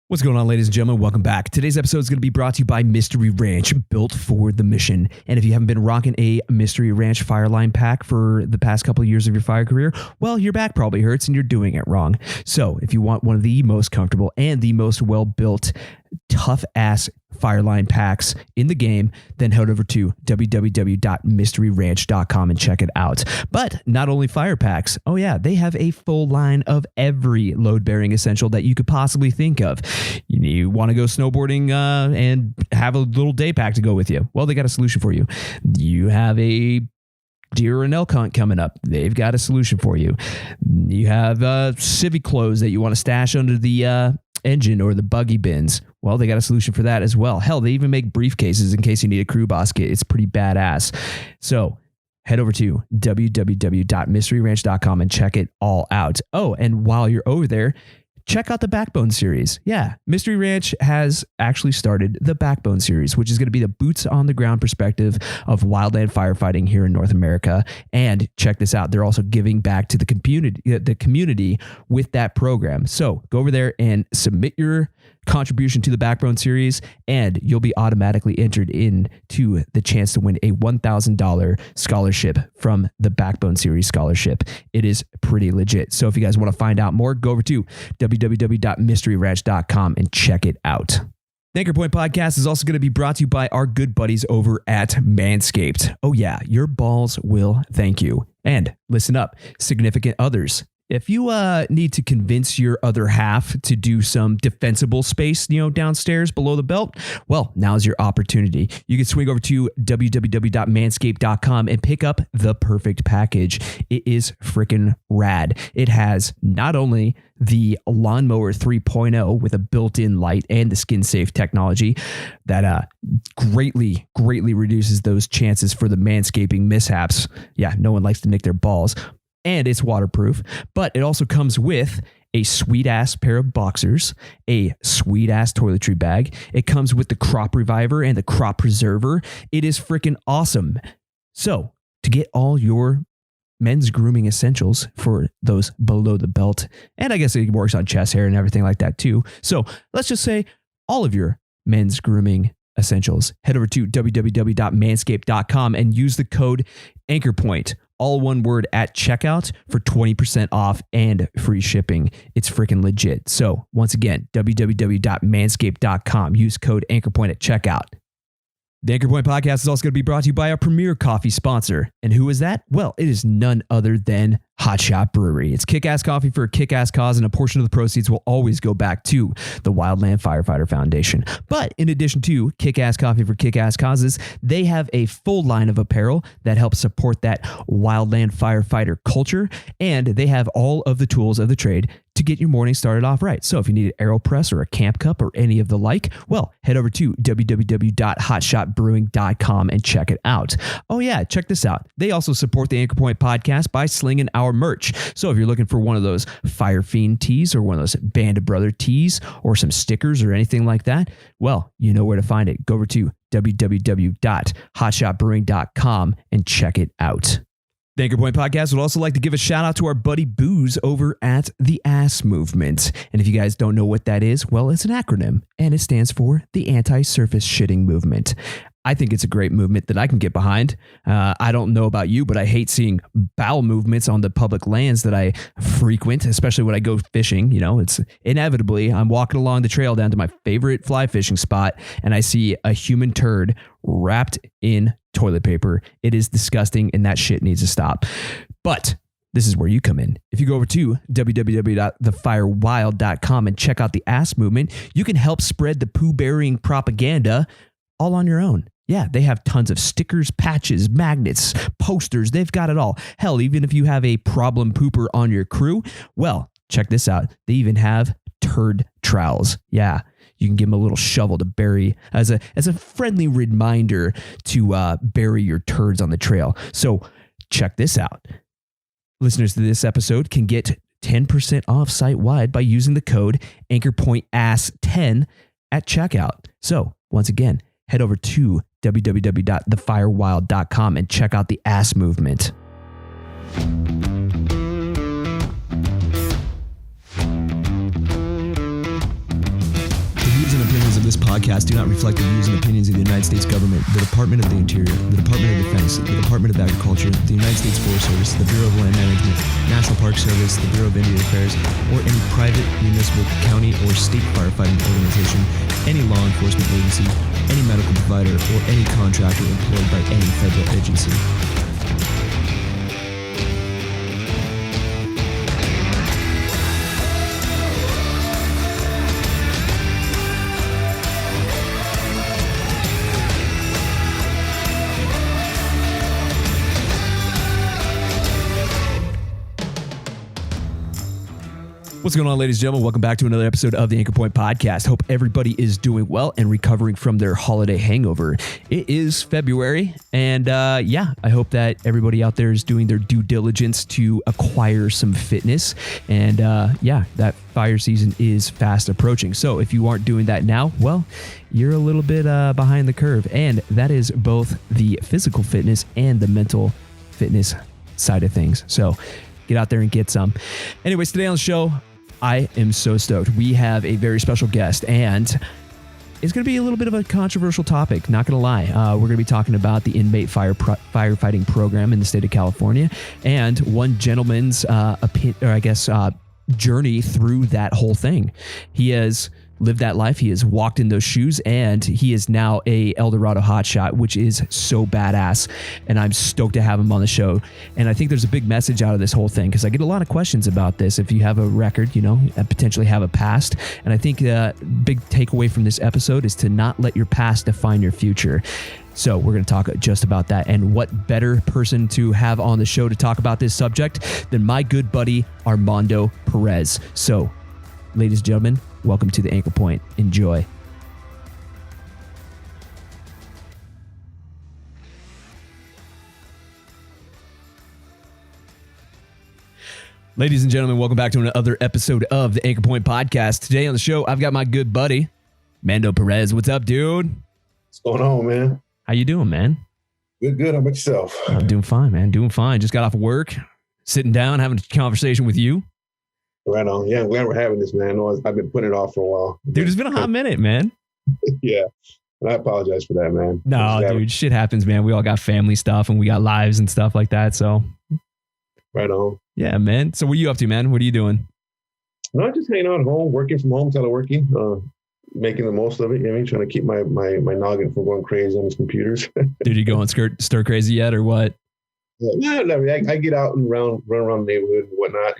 What's going on, ladies and gentlemen? Welcome back. Today's episode is going to be brought to you by Mystery Ranch, built for the mission. And if you haven't been rocking a Mystery Ranch Fireline pack for the past couple of years of your fire career, well, your back probably hurts and you're doing it wrong. So if you want one of the most comfortable and the most well-built, tough-ass Fireline packs in the game, then head over to www.mysteryranch.com and check it out. But not only fire packs, oh yeah, they have a full line of every load-bearing essential that you could possibly think of. You want to go snowboarding and have a little day pack to go with you. Well, they got a solution for you. You have a deer or an elk hunt coming up. They've got a solution for you. You have civic clothes that you want to stash under the engine or the buggy bins. Well, they got a solution for that as well. Hell, they even make briefcases in case you need a crew boss kit. It's pretty badass. So head over to www.mysteryranch.com and check it all out. Oh, and while you're over there, check out the Backbone series. Yeah, Mystery Ranch has actually started the Backbone series, which is going to be the boots on the ground perspective of wildland firefighting here in North America. And check this out, they're also giving back to the community with that program. So go over there and submit your contribution to the Backbone series, and you'll be automatically entered into the chance to win a $1,000 scholarship from the Backbone series scholarship. It is pretty legit. So if you guys want to find out more, go over to www.mysteryranch.com and check it out. The Anchor Point Podcast is also going to be brought to you by our good buddies over at Manscaped. Oh yeah, your balls will thank you. And listen up, significant others. If you need to convince your other half to do some defensible space, downstairs below the belt, well, now's your opportunity. You can swing over to www.manscaped.com and pick up the perfect package. It is freaking rad. It has not only the Lawnmower 3.0 with a built-in light and the skin-safe technology that greatly reduces those chances for the manscaping mishaps. Yeah, no one likes to nick their balls. And it's waterproof, but it also comes with a sweet ass pair of boxers, a sweet ass toiletry bag. It comes with the crop reviver and the crop preserver. It is freaking awesome. So to get all your men's grooming essentials for those below the belt, and I guess it works on chest hair and everything like that too. So let's just say all of your men's grooming essentials, head over to www.manscaped.com and use the code AnchorPoint, all one word, at checkout for 20% off and free shipping. It's freaking legit. So once again, www.manscaped.com, use code AnchorPoint at checkout. The Anchor Point Podcast is also going to be brought to you by our premier coffee sponsor. And who is that? Well, it is none other than Hotshot Brewery. It's kick-ass coffee for a kick-ass cause, and a portion of the proceeds will always go back to the Wildland Firefighter Foundation. But in addition to kick-ass coffee for kick-ass causes, they have a full line of apparel that helps support that Wildland Firefighter culture, and they have all of the tools of the trade to get your morning started off right. So if you need an AeroPress or a camp cup or any of the like, well, head over to www.hotshotbrewing.com and check it out. Oh yeah, check this out. They also support the Anchor Point Podcast by slinging our merch. So if you're looking for one of those Fire Fiend tees or one of those Band of Brother tees or some stickers or anything like that, well, you know where to find it. Go over to www.hotshotbrewing.com and check it out. The Anchor Point Podcast would also like to give a shout out to our buddy Booze over at the Ass Movement. And if you guys don't know what that is, well, it's an acronym and it stands for the Anti-Surface Shitting Movement. I think it's a great movement that I can get behind. I don't know about you, but I hate seeing bowel movements on the public lands that I frequent, especially when I go fishing. It's inevitably, I'm walking along the trail down to my favorite fly fishing spot and I see a human turd wrapped in toilet paper. It is disgusting and that shit needs to stop. But this is where you come in. If you go over to www.thefirewild.com and check out the Ass Movement, you can help spread the poo-burying propaganda all on your own. Yeah, they have tons of stickers, patches, magnets, posters. They've got it all. Hell, even if you have a problem pooper on your crew, well, check this out. They even have turd trowels. Yeah, you can give them a little shovel to bury as a friendly reminder to bury your turds on the trail. So check this out. Listeners to this episode can get 10% off site-wide by using the code AnchorPointAss10 at checkout. So once again, head over to www.thefirewild.com and check out the Ass Movement. podcast do not reflect the views and opinions of the United States government, the Department of the Interior, the Department of Defense, the Department of Agriculture, the United States Forest Service, the Bureau of Land Management, National Park Service, the Bureau of Indian Affairs, or any private, municipal, county, or state firefighting organization, any law enforcement agency, any medical provider, or any contractor employed by any federal agency. What's going on, ladies and gentlemen? Welcome back to another episode of the Anchor Point Podcast. Hope everybody is doing well and recovering from their holiday hangover. It is February, and I hope that everybody out there is doing their due diligence to acquire some fitness. And that fire season is fast approaching. So if you aren't doing that now, well, you're a little bit behind the curve. And that is both the physical fitness and the mental fitness side of things. So get out there and get some. Anyways, today on the show, I am so stoked. We have a very special guest, and it's going to be a little bit of a controversial topic, not going to lie. We're going to be talking about the inmate firefighting program in the state of California and one gentleman's journey through that whole thing. He has lived that life. He has walked in those shoes, and he is now a El Dorado hotshot, which is so badass. And I'm stoked to have him on the show. And I think there's a big message out of this whole thing, because I get a lot of questions about this. If you have a record, potentially have a past. And I think the big takeaway from this episode is to not let your past define your future. So we're going to talk just about that. And what better person to have on the show to talk about this subject than my good buddy, Armando Perez. So, ladies and gentlemen, welcome to the Anchor Point. Enjoy. Ladies and gentlemen, welcome back to another episode of the Anchor Point Podcast. Today on the show, I've got my good buddy, Mando Perez. What's up, dude? What's going on, man? How you doing, man? Good. How about yourself? I'm doing fine, man. Doing fine. Just got off of work, sitting down, having a conversation with you. Right on. Yeah, I'm glad we're having this, man. I know I've been putting it off for a while. Dude, it's been a hot minute, man. Yeah. And I apologize for that, man. No, dude, shit happens, man. We all got family stuff and we got lives and stuff like that. So. Right on. Yeah, man. So what are you up to, man? What are you doing? No, just hanging out at home, working from home, teleworking, making the most of it. Trying to keep my noggin from going crazy on these computers. Dude, you going stir crazy yet or what? Yeah, I get out and run around the neighborhood and whatnot.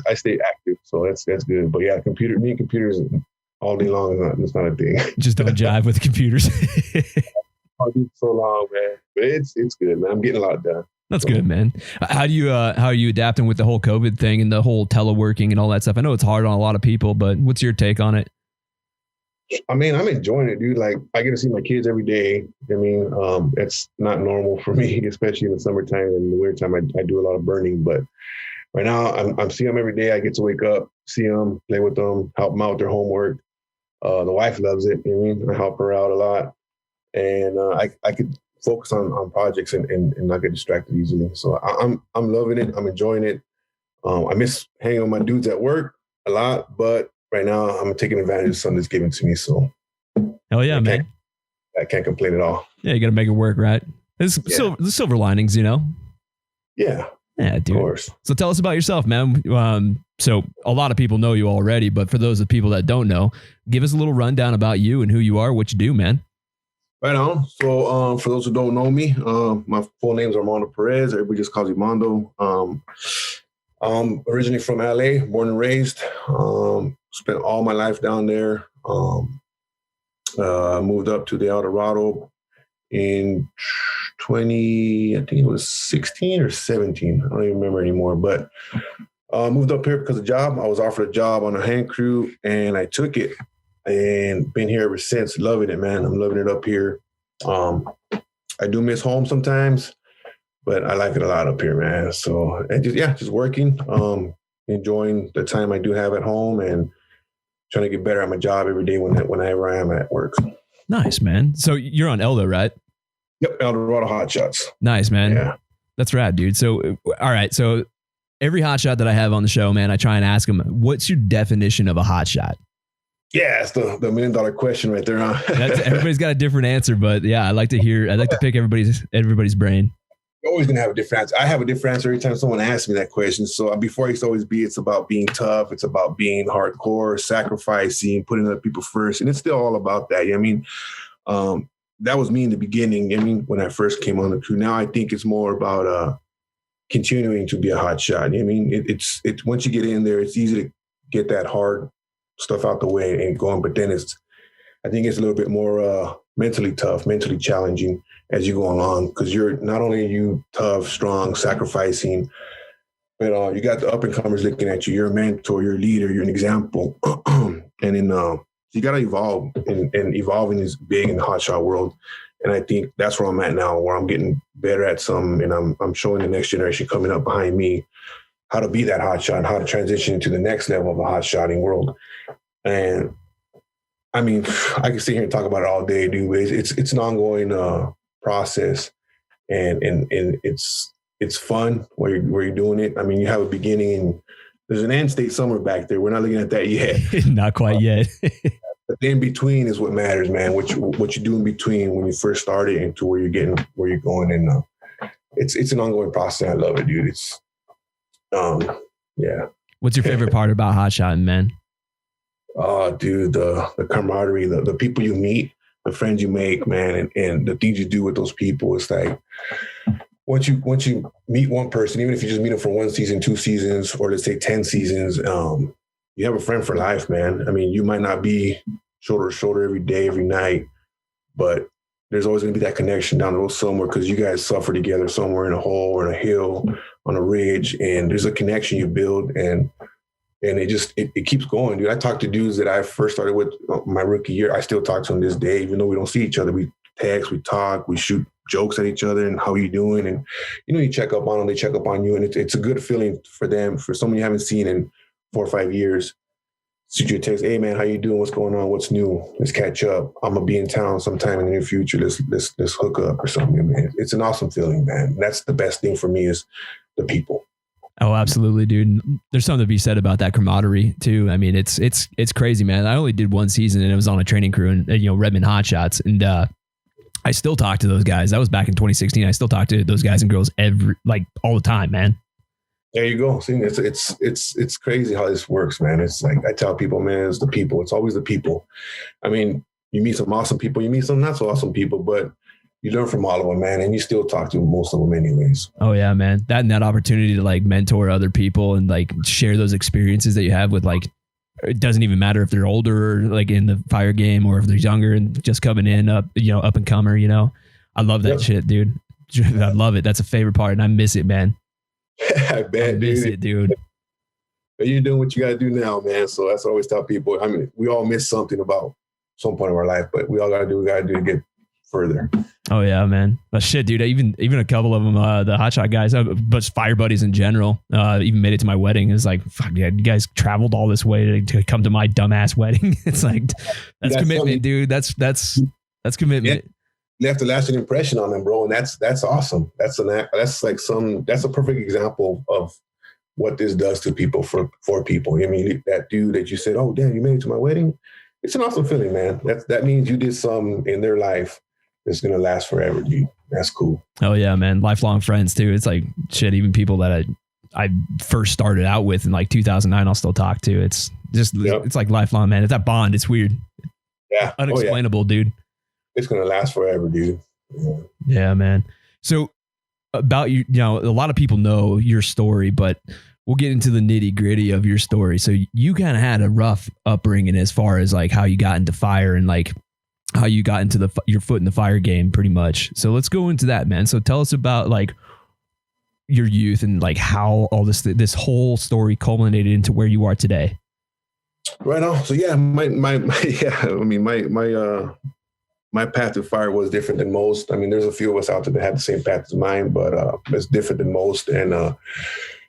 I stay active, so that's good. But yeah, computers all day long it's not a thing. Just don't jive with computers. I'll do so long, man. But it's good, man. I'm getting a lot done. That's good, man. How are you adapting with the whole COVID thing and the whole teleworking and all that stuff? I know it's hard on a lot of people, but what's your take on it? I'm enjoying it, dude. Like, I get to see my kids every day. It's not normal for me, especially in the summertime and in the wintertime. I do a lot of burning, but right now I'm seeing them every day. I get to wake up, see them, play with them, help them out with their homework. The wife loves it. I help her out a lot, and I could focus on projects and not get distracted easily. So I'm loving it. I'm enjoying it. I miss hanging with my dudes at work a lot, but right now, I'm taking advantage of something that's given to me. So, hell yeah, man! I can't complain at all. Yeah, you got to make it work, right? There's silver linings, Yeah, yeah, dude. Of course. So tell us about yourself, man. So a lot of people know you already, but for those of people that don't know, give us a little rundown about you and who you are, what you do, man. Right on. So, for those who don't know me, my full name is Armando Perez. Everybody just calls me Mando. I'm originally from LA, born and raised. Spent all my life down there. Moved up to the El Dorado in 2016 or 17. I don't even remember anymore. But moved up here because of job. I was offered a job on a hand crew, and I took it. And been here ever since. Loving it, man. I'm loving it up here. I do miss home sometimes, but I like it a lot up here, man. So just working, enjoying the time I do have at home, and trying to get better at my job every day whenever I am at work. Nice, man. So you're on Eldo, right? Yep, El Dorado Hotshots. Nice, man. Yeah, that's rad, dude. So all right, so every hotshot that I have on the show, man, I try and ask them, what's your definition of a hotshot? Yeah, it's the $1 million question right there, huh? Everybody's got a different answer, but yeah, I'd like to pick everybody's brain. You're always gonna have a different answer. I have a different answer every time someone asks me that question. So before I used to always be, it's about being tough, it's about being hardcore, sacrificing, putting other people first, and it's still all about that. I mean, that was me in the beginning. I mean, when I first came on the crew. Now I think it's more about continuing to be a hot shot. I mean, it's once you get in there, it's easy to get that hard stuff out the way and going. But then I think it's a little bit more mentally tough, mentally challenging as you go along, because you're not only you tough, strong, sacrificing, but you got the up and comers looking at you. You're a mentor, you're a leader, you're an example, and then you got to evolve, and evolving is big in the hotshot world. And I think that's where I'm at now, where I'm getting better at some, and I'm showing the next generation coming up behind me how to be that hotshot, how to transition to the next level of the hotshotting world. And I mean, I can sit here and talk about it all day, dude. But it's an ongoing process, and it's fun where you're doing it. I mean, you have a beginning, and there's an end state somewhere back there. We're not looking at that yet. Not quite yet. But the in between is what matters, man. What you do in between when you first started and to where you're going, and it's an ongoing process. I love it, dude. It's yeah. What's your favorite part about hotshotting, man? Oh, dude, the camaraderie, the people you meet, the friends you make, man, and the things you do with those people. It's like once you meet one person, even if you just meet them for 1 season, 2 seasons, or let's say 10 seasons, you have a friend for life, man. I mean, you might not be shoulder to shoulder every day, every night, but there's always going to be that connection down the road somewhere, because you guys suffer together somewhere in a hole or in a hill, on a ridge, and there's a connection you build, and it keeps going, dude. I talk to dudes that I first started with my rookie year. I still talk to them this day, even though we don't see each other. We text, we talk, we shoot jokes at each other, and how you doing? And, you check up on them, they check up on you. And it's a good feeling for them, for someone you haven't seen in 4 or 5 years. Shoot you a text, hey man, how you doing? What's going on? What's new? Let's catch up. I'm gonna be in town sometime in the near future. Let's hook up or something, man. It's an awesome feeling, man. That's the best thing for me, is the people. Oh, absolutely, dude. There's something to be said about that camaraderie too. I mean, it's crazy, man. I only did 1 season, and it was on a training crew, and Redmond Hotshots, and I still talk to those guys. That was back in 2016. I still talk to those guys and girls all the time, man. There you go. See, it's crazy how this works, man. It's like I tell people, man, it's the people. It's always the people. I mean, you meet some awesome people, you meet some not so awesome people, but you learn from all of them, man, and you still talk to most of them anyways. Oh yeah, man. That opportunity to mentor other people and share those experiences that you have with it doesn't even matter if they're older or in the fire game, or if they're younger and just coming in up and comer, I love that shit, dude. I love it. That's a favorite part, and I miss it, man. I bet, miss it, dude. But you're doing what you got to do now, man. So that's what I always tell people. I mean, we all miss something about some point of our life, but we all got to do what we got to do to get further. Oh yeah, man. But shit, dude. Even a couple of them, the hotshot guys, but fire buddies in general, even made it to my wedding. It's like, fuck yeah, you guys traveled all this way to come to my dumbass wedding. It's like that's commitment, dude. That's commitment. Yeah. Left a lasting impression on them, bro, and that's awesome. That's a perfect example of what this does to people for people. I mean, that dude that you said, oh damn, you made it to my wedding. It's an awesome feeling, man. That means you did something in their life that's gonna last forever, dude. That's cool. Oh yeah, man. Lifelong friends too. It's like shit. Even people that I first started out with in 2009, I'll still talk to. It's just It's like lifelong, man. It's that bond. It's weird. Yeah, unexplainable, dude. It's going to last forever, dude. Yeah, man. So about you, a lot of people know your story, but we'll get into the nitty gritty of your story. So you kind of had a rough upbringing as far as how you got into fire and how you got into your foot in the fire game pretty much. So let's go into that, man. So tell us about your youth and how all this whole story culminated into where you are today. Right on. So yeah, my path to fire was different than most. I mean, there's a few of us out there that had the same path as mine, but it's different than most. And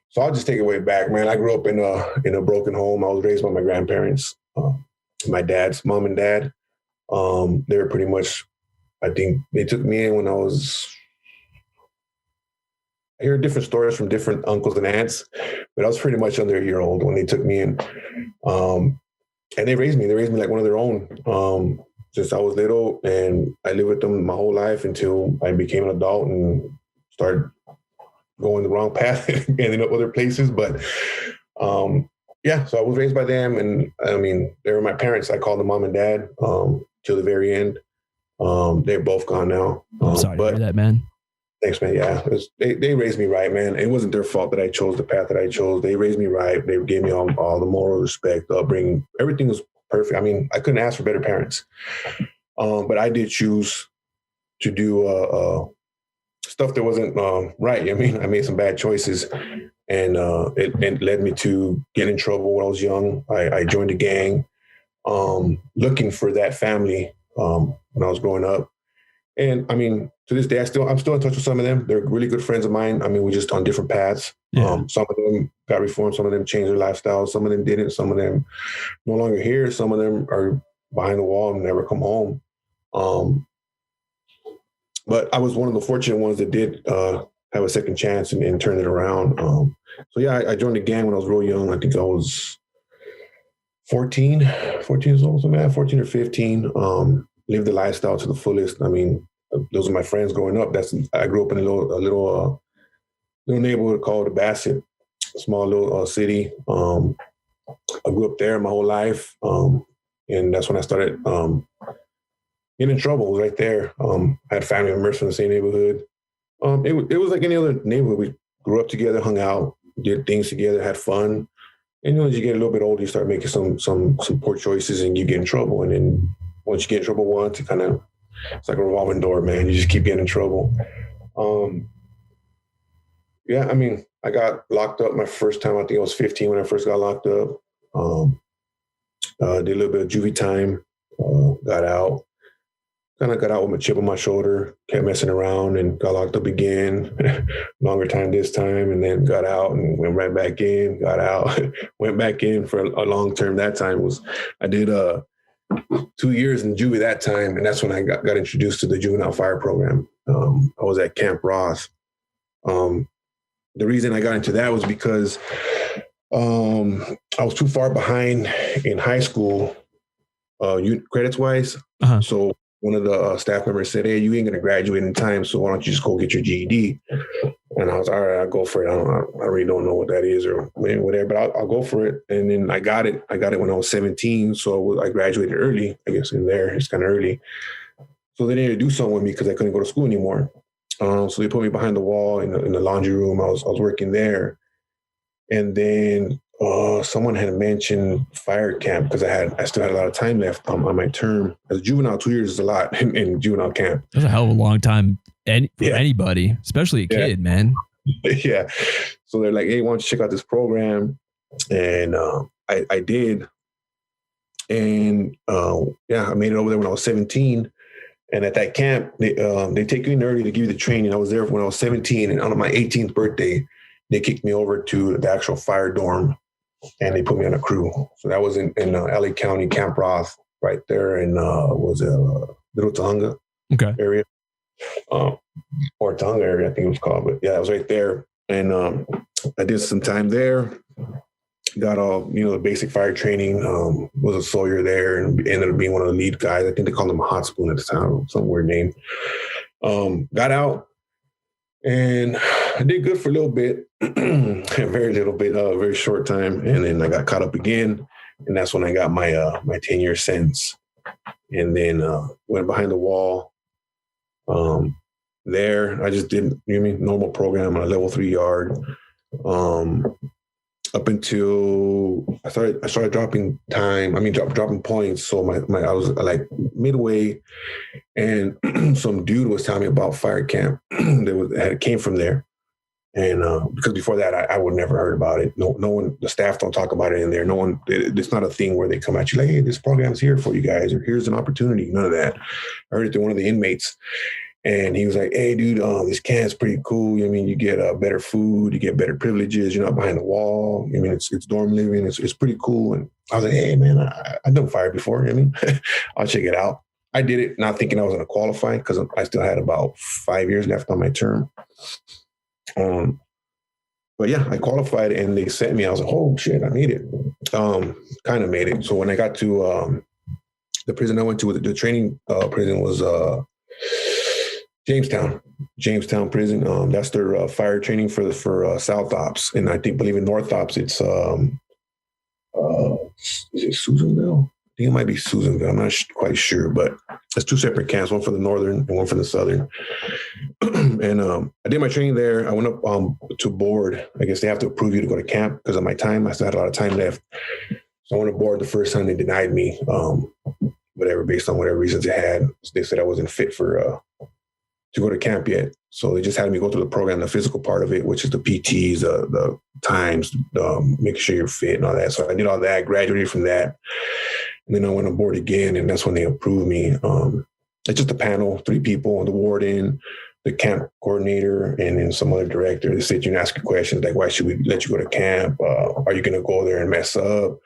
so I'll just take it way back, man. I grew up in a broken home. I was raised by my grandparents, my dad's mom and dad. They were pretty much, I think they took me in when I hear different stories from different uncles and aunts, but I was pretty much under a year old when they took me in. and they raised me. They raised me like one of their own. Since I was little, and I lived with them my whole life until I became an adult and started going the wrong path and ending up other places. But yeah, so I was raised by them, and I mean, they were my parents. I called them mom and dad till the very end. They're both gone now. I'm sorry to hear that, man. Thanks, man. Yeah, they raised me right, man. It wasn't their fault that I chose the path that I chose. They raised me right. They gave me all the moral respect, upbringing. Everything was perfect. I mean, I couldn't ask for better parents. But I did choose to do stuff that wasn't right. I mean, I made some bad choices, and it led me to get in trouble when I was young. I joined a gang, looking for that family when I was growing up. And I mean, to this day, I'm still in touch with some of them. They're really good friends of mine. I mean, we're just on different paths. Yeah. Some of them got reformed. Some of them changed their lifestyle. Some of them didn't. Some of them no longer here. Some of them are behind the wall and never come home. But I was one of the fortunate ones that did have a second chance and turn it around. So yeah, I joined the gang when I was real young. I think I was 14 years old, something like that, 14 or 15. Lived the lifestyle to the fullest. I mean, those are my friends growing up. I grew up in a little neighborhood called Bassett, a small little city. I grew up there my whole life, and that's when I started getting in trouble. It was right there. I had family members from the same neighborhood. It was like any other neighborhood. We grew up together, hung out, did things together, had fun. And as you get a little bit older, you start making some poor choices, and you get in trouble. And then once you get in trouble once, it's like a revolving door, man. You just keep getting in trouble. Yeah, I mean, I got locked up my first time. I think I was 15 when I first got locked up. Did a little bit of juvie time. Got out. Kind of got out with my chip on my shoulder. Kept messing around and got locked up again. Longer time this time, and then got out and went right back in. Got out, went back in for a long term. That time I did 2 years in juvie that time, and that's when I got introduced to the juvenile fire program. I was at Camp Ross. The reason I got into that was because I was too far behind in high school, credits wise. Uh-huh. So one of the staff members said, "Hey, you ain't going to graduate in time, so why don't you just go get your GED?" And I was, all right, I'll go for it. I really don't know what that is or whatever, but I'll go for it. And then I got it. I got it when I was 17. So I graduated early, I guess, in there. It's kind of early. So they needed to do something with me because I couldn't go to school anymore. So they put me behind the wall in the laundry room. I was working there. And then someone had mentioned fire camp because I still had a lot of time left on my term. As a juvenile, 2 years is a lot in juvenile camp. That's a hell of a long time for anybody, especially a kid, man. Yeah. So they're like, "Hey, why don't you check out this program?" And I did. And I made it over there when I was 17. And at that camp, they take you in early to give you the training. I was there when I was 17, and on my 18th birthday, they kicked me over to the actual fire dorm, and they put me on a crew. So that was in LA County, Camp Roth, right there in Little Tahunga area, or Tahunga area, I think it was called. But yeah, it was right there, and I did some time there. Got all the basic fire training. Was a Sawyer there, and ended up being one of the lead guys. I think they called him a Hot Spoon at the time, some weird name. Got out. And I did good for a little bit, very little bit, very short time. And then I got caught up again. And that's when I got my 10-year sentence. And then went behind the wall. There, I just did normal program on a level 3 yard. Up until I started dropping time. Dropping points. So I was like midway, and some dude was telling me about fire camp that came from there. And because before that, I would never heard about it. No one, the staff don't talk about it in there. No one, it's not a thing where they come at you like, "Hey, this program's here for you guys," or "Here's an opportunity." None of that. I heard it through one of the inmates. And he was like, "Hey, dude, this camp's pretty cool. You get better food, you get better privileges. You're not behind the wall. It's dorm living. It's pretty cool." And I was like, "Hey, man, I've done fire before. I'll check it out." I did it not thinking I was going to qualify because I still had about 5 years left on my term. But yeah, I qualified and they sent me. I was like, "Oh shit, I made it." kind of made it. So when I got to the prison I went to, the training prison was Jamestown prison. That's their fire training for South Ops, and I believe in North Ops it's is it Susanville? I think it might be Susanville. I'm not quite sure, but it's two separate camps, one for the northern and one for the southern. And I did my training there. I went up to board. I guess they have to approve you to go to camp because of my time. I still had a lot of time left. So I went aboard the first time. They denied me, whatever, based on whatever reasons they had. They said I wasn't fit for to go to camp yet. So they just had me go through the program, the physical part of it, which is the PTs, the times, making sure you're fit and all that. So I did all that, graduated from that. And then I went on board again, and that's when they approved me. It's just a panel, 3 people, the warden, the camp coordinator, and then some other director. They sit you and ask you questions like, why should we let you go to camp? Are you going to go there and mess up?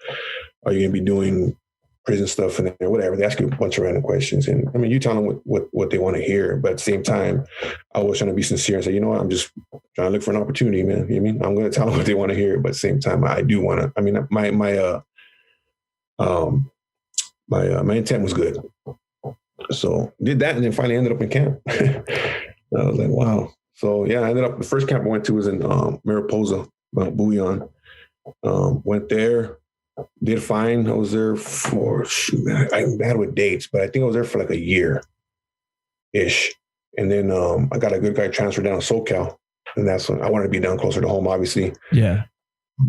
Are you going to be doing prison stuff in there, whatever? They ask you a bunch of random questions. And I mean, you tell them what they want to hear. But at the same time, I was trying to be sincere and say, you know what, I'm just trying to look for an opportunity, man. You know what I mean? I'm going to tell them what they want to hear. But at the same time, I do want to, I mean, my intent was good. So did that and then finally ended up in camp. I was like, wow. So yeah, I ended up, the first camp I went to was in Mariposa, Bouillon. Went there, did fine. I was there for, I'm bad with dates, but I think I was there for like a year-ish. And then I got a good guy transferred down to SoCal. And that's when I wanted to be down closer to home, obviously. Yeah.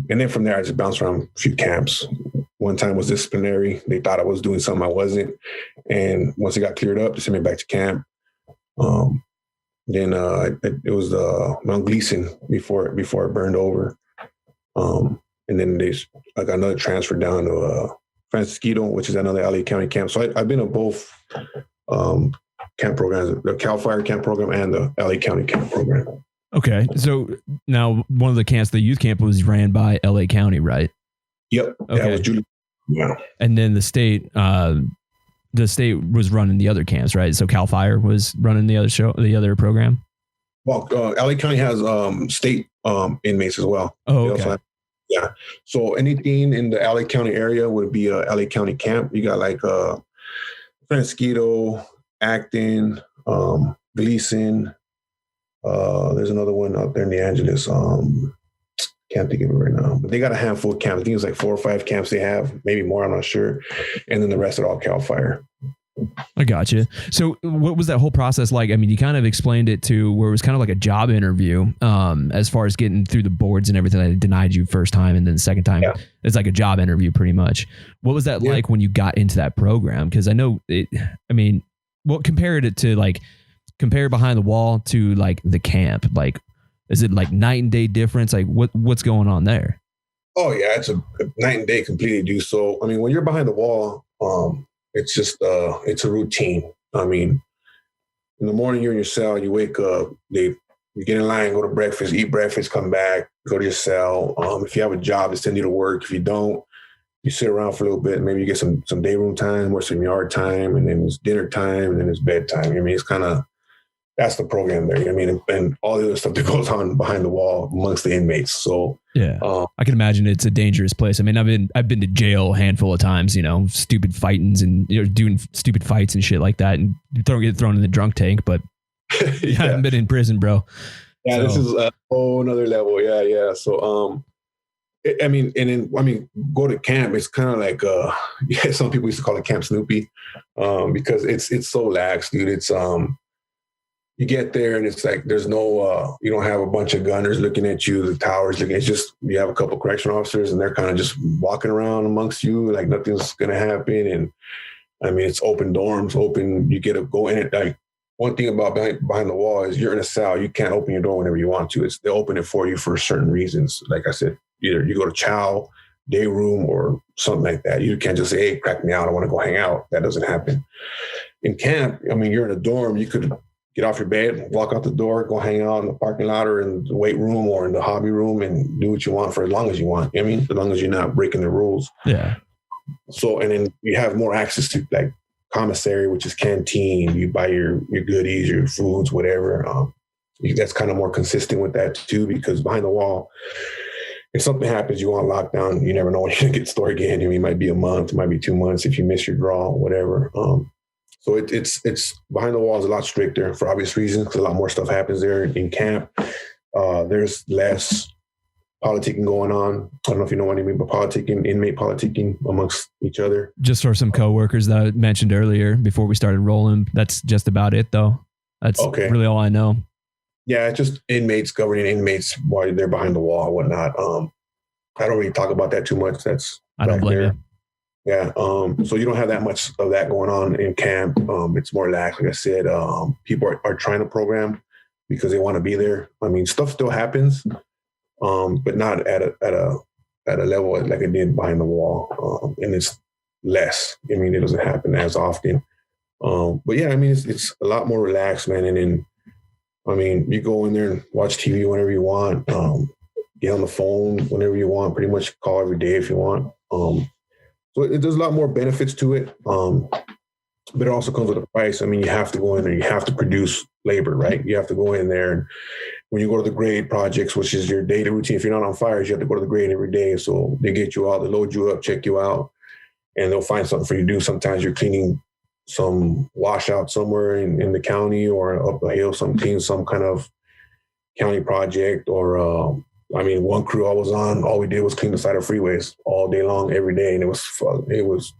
And then from there, I just bounced around a few camps. One time was disciplinary. They thought I was doing something I wasn't. And once it got cleared up, they sent me back to camp. Then it was Mount Gleason before it burned over. And then I got another transfer down to Francisquito, which is another LA County camp. So I've been in both camp programs, the Cal Fire camp program and the LA County camp program. Okay. So now one of the camps, the youth camp, was ran by LA County, right? Yep. Okay. That was Julie. Yeah. And then the state was running the other camps, right? So Cal Fire was running the other program. Well, LA County has state inmates as well. Oh, okay. Yeah. So anything in the LA County area would be a LA County camp. You got like Francisquito, Acton, Gleason. There's another one out there in the Angeles. Can't think of it right now, but they got a handful of camps. I think it's like 4 or 5 camps they have, maybe more. I'm not sure. And then the rest are all Cal Fire. I got you. So what was that whole process like? I mean, you kind of explained it to where it was kind of like a job interview, as far as getting through the boards and everything. I denied you first time, and then the second time, it's like a job interview pretty much. What was that like when you got into that program? Because I know compare behind the wall to like the camp. Like, is it like night and day difference? Like what's going on there? Oh yeah, it's a night and day completely, dude. So I mean, when you're behind the wall, it's just it's a routine. I mean, in the morning you're in your cell, you wake up, you get in line, go to breakfast, eat breakfast, come back, go to your cell. If you have a job, they send you to work. If you don't, you sit around for a little bit. Maybe you get some day room time or some yard time, and then it's dinner time, and then it's bedtime. I mean, it's kind of, that's the program there. You know what I mean? And all the other stuff that goes on behind the wall amongst the inmates. So yeah, I can imagine it's a dangerous place. I mean, I've been to jail a handful of times, stupid fightings and doing stupid fights and shit like that, and get thrown in the drunk tank. But I haven't been in prison, bro. Yeah, so. This is a whole another level. Yeah. So go to camp. It's kind of like some people used to call it Camp Snoopy, because it's so lax, dude. It's you get there and it's like there's no you don't have a bunch of gunners looking at you, the towers looking. It's just you have a couple of correction officers and they're kind of just walking around amongst you like nothing's gonna happen. And I mean, it's open dorms, open. You get to go in it. Like one thing about behind the wall is you're in a cell. You can't open your door whenever you want to. They open it for you for certain reasons. Like I said, either you go to chow, day room, or something like that. You can't just say, "Hey, crack me out. I want to go hang out." That doesn't happen. In camp, I mean, you're in a dorm. You could get off your bed, walk out the door, go hang out in the parking lot or in the weight room or in the hobby room and do what you want for as long as you want. You know what I mean? As long as you're not breaking the rules. Yeah. So, and then you have more access to like commissary, which is canteen. You buy your goodies, your foods, whatever. That's kind of more consistent with that too, because behind the wall, if something happens, you go on lockdown, you never know when you're going to get the store again. I mean, it might be a month, it might be 2 months if you miss your draw, whatever. So it's behind the walls a lot stricter for obvious reasons, because a lot more stuff happens there in camp. There's less politicking going on. I don't know if you know what I mean, but politicking, inmate politicking amongst each other. Just for some coworkers that I mentioned earlier before we started rolling. That's just about it, though. That's really all I know. Yeah, it's just inmates governing inmates while they're behind the wall and whatnot. I don't really talk about that too much. I don't blame you. Yeah. So you don't have that much of that going on in camp. It's more lax. Like I said, people are trying to program because they want to be there. I mean, stuff still happens, but not at a level like it did behind the wall. And it's less. I mean, it doesn't happen as often. But yeah, I mean, it's a lot more relaxed, man. And then, I mean, you go in there and watch TV whenever you want, get on the phone whenever you want, pretty much call every day if you want. So there's a lot more benefits to it. But it also comes with a price. I mean, you have to go in there, you have to produce labor, right? You have to go in there. And when you go to the grade projects, which is your daily routine, if you're not on fires, you have to go to the grade every day. So they get you out, they load you up, check you out, and they'll find something for you to do. Sometimes you're cleaning some washout somewhere in the county or up a hill, some kind of county project. Or, I mean, one crew I was on, all we did was clean the side of freeways all day long, every day. And it was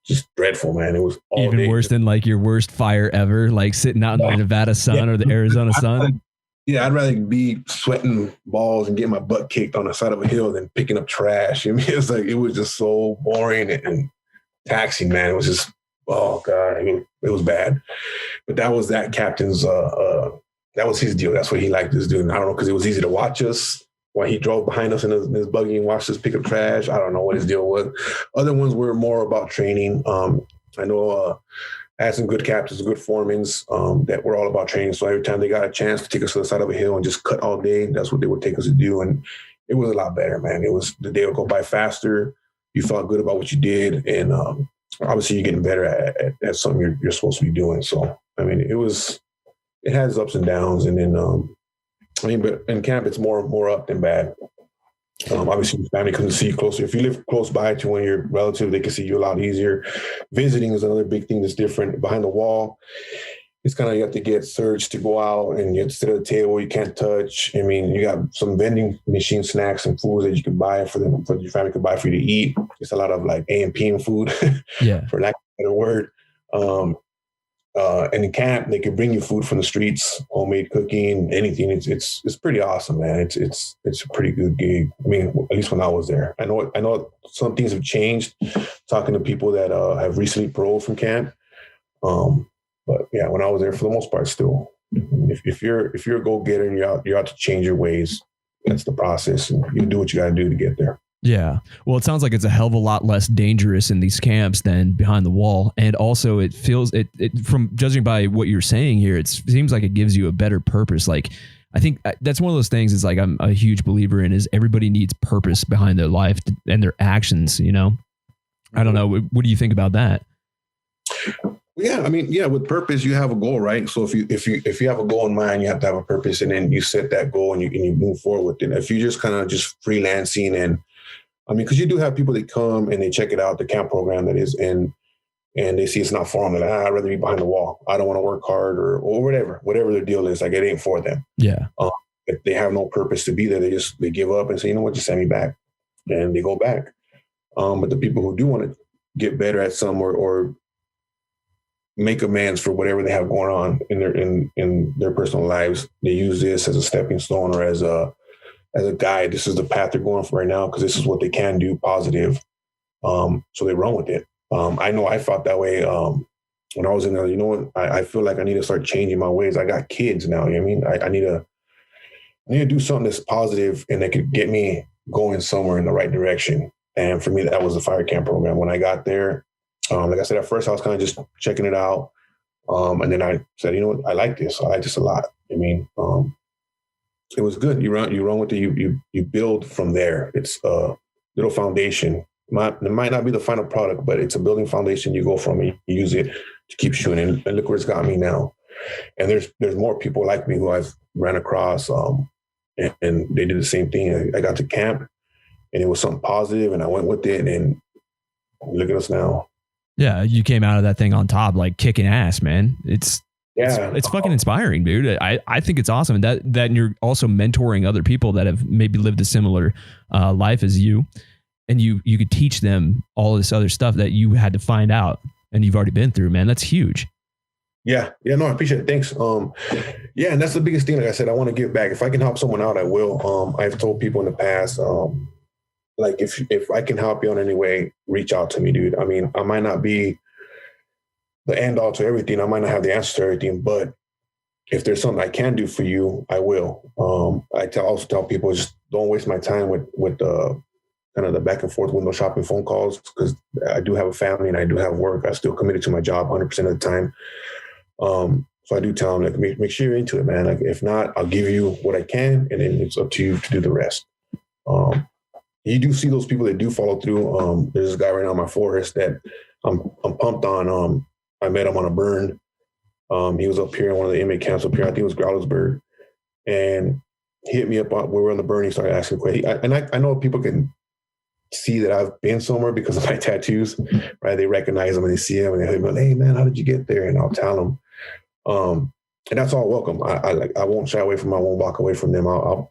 just dreadful, man. It was all even day. Worse than like your worst fire ever, like sitting out in the Nevada sun or the Arizona sun. I'd rather be sweating balls and getting my butt kicked on the side of a hill than picking up trash. I mean, it was just so boring and taxing, man. It was just, oh God, I mean, it was bad. But that was that captain's, that was his deal. That's what he liked us doing. I don't know, because it was easy to watch us while he drove behind us in his buggy and watched us pick up trash. I don't know what his deal was. Other ones were more about training. I know I had some good captains, good foremans that were all about training. So every time they got a chance to take us to the side of a hill and just cut all day, that's what they would take us to do. And it was a lot better, man. The day would go by faster. You felt good about what you did. And obviously you're getting better at something you're supposed to be doing. So, I mean, it has ups and downs. And then, but in camp, it's more up than bad. Obviously, your family couldn't see you closer. If you live close by to one of your relatives, they can see you a lot easier. Visiting is another big thing that's different. Behind the wall, it's kind of, you have to get searched to go out, and you have to sit at a table you can't touch. I mean, you got some vending machine snacks and foods that you can buy for your family could buy for you to eat. It's a lot of like A&P food, yeah, for lack of a better word. And in camp, they could bring you food from the streets, homemade cooking, anything. It's pretty awesome, man. It's a pretty good gig. I mean, at least when I was there. I know some things have changed. Talking to people that have recently paroled from camp, but yeah, when I was there, for the most part, still, if you're a go-getter and you're out to change your ways, that's the process, and you do what you got to do to get there. Yeah. Well, it sounds like it's a hell of a lot less dangerous in these camps than behind the wall. And also it feels it from judging by what you're saying here, it seems like it gives you a better purpose. Like, I think that's one of those things is like, I'm a huge believer in, is everybody needs purpose behind their life and their actions, you know? I don't know. What do you think about that? Yeah. I mean, yeah, with purpose, you have a goal, right? So if you have a goal in mind, you have to have a purpose, and then you set that goal and you move forward with it. If you just kind of just freelancing, and I mean, because you do have people that come and they check it out, the camp program that is, and they see it's not for them. They're like, I'd rather be behind the wall. I don't want to work hard or whatever their deal is. Like, it ain't for them. Yeah. If they have no purpose to be there, they give up and say, you know what, just send me back, and they go back. But the people who do want to get better at some or make amends for whatever they have going on in their personal lives, they use this as a stepping stone or as a guide. This is the path they're going for right now, because this is what they can do positive. So they run with it. I know I felt that way when I was in there. You know what? I feel like I need to start changing my ways. I got kids now. You know what I mean? I need to do something that's positive and that could get me going somewhere in the right direction. And for me, that was the fire camp program. When I got there, like I said, at first I was kind of just checking it out. And then I said, you know what? I like this. I like this a lot. I mean, it was good. You run with it. You build from there. It's a little foundation. It might not be the final product, but it's a building foundation. You go from it, you use it to keep shooting. And look where it's got me now. And there's more people like me who I've ran across. and they did the same thing. I got to camp, and it was something positive, and I went with it, and look at us now. Yeah, you came out of that thing on top, like kicking ass, man. It's fucking inspiring, dude. I think it's awesome. And that you're also mentoring other people that have maybe lived a similar life as you, and you could teach them all this other stuff that you had to find out and you've already been through, man. That's huge. Yeah, no, I appreciate it. Thanks. Yeah, and that's the biggest thing. Like I said, I want to give back. If I can help someone out, I will. I've told people in the past, like if I can help you in any way, reach out to me, dude. I mean, I might not be the end all to everything. I might not have the answer to everything, but if there's something I can do for you, I will. I also tell people, just don't waste my time with kind of the back and forth window shopping phone calls, because I do have a family and I do have work. I still committed to my job 100% of the time. So I do tell them, like, make sure you're into it, man. Like, if not, I'll give you what I can, and then it's up to you to do the rest. You do see those people that do follow through. There's this guy right now in my forest that I'm pumped on. I met him on a burn. He was up here in one of the inmate camps up here. I think it was Growlersburg. And he hit me up when we were on the burn. He started asking questions. I know people can see that I've been somewhere because of my tattoos, right? They recognize them and they see them and they hit me like, hey, man, how did you get there? And I'll tell them. And that's all welcome. I won't shy away from them. I won't walk away from them. I'll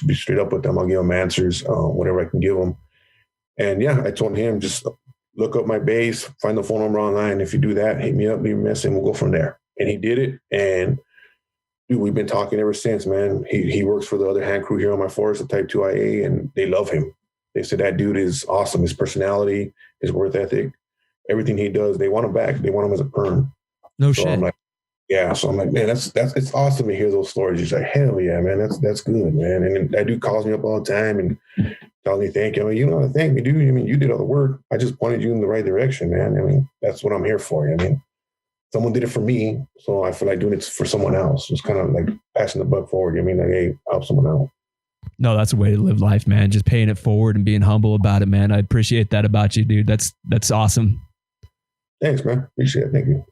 be straight up with them. I'll give them answers, whatever I can give them. And yeah, I told him, just look up my base, find the phone number online. If you do that, hit me up, leave a message, and we'll go from there. And he did it. And dude, we've been talking ever since, man. He works for the other hand crew here on my forest, the Type 2 IA, and they love him. They said that dude is awesome. His personality, his work ethic, everything he does, they want him back. They want him as a perm. No so shit. I'm like, yeah. So I'm like, man, it's awesome to hear those stories. He's like, hell yeah, man, that's good, man. And that dude calls me up all the time and tells me thank you. I mean, you don't have to thank me, dude. I mean, you did all the work. I just pointed you in the right direction, man. I mean, that's what I'm here for. I mean, someone did it for me, so I feel like doing it for someone else. It's kind of like passing the buck forward. I mean, like, hey, help someone out. No, that's a way to live life, man. Just paying it forward and being humble about it, man. I appreciate that about you, dude. That's awesome. Thanks, man. Appreciate it. Thank you.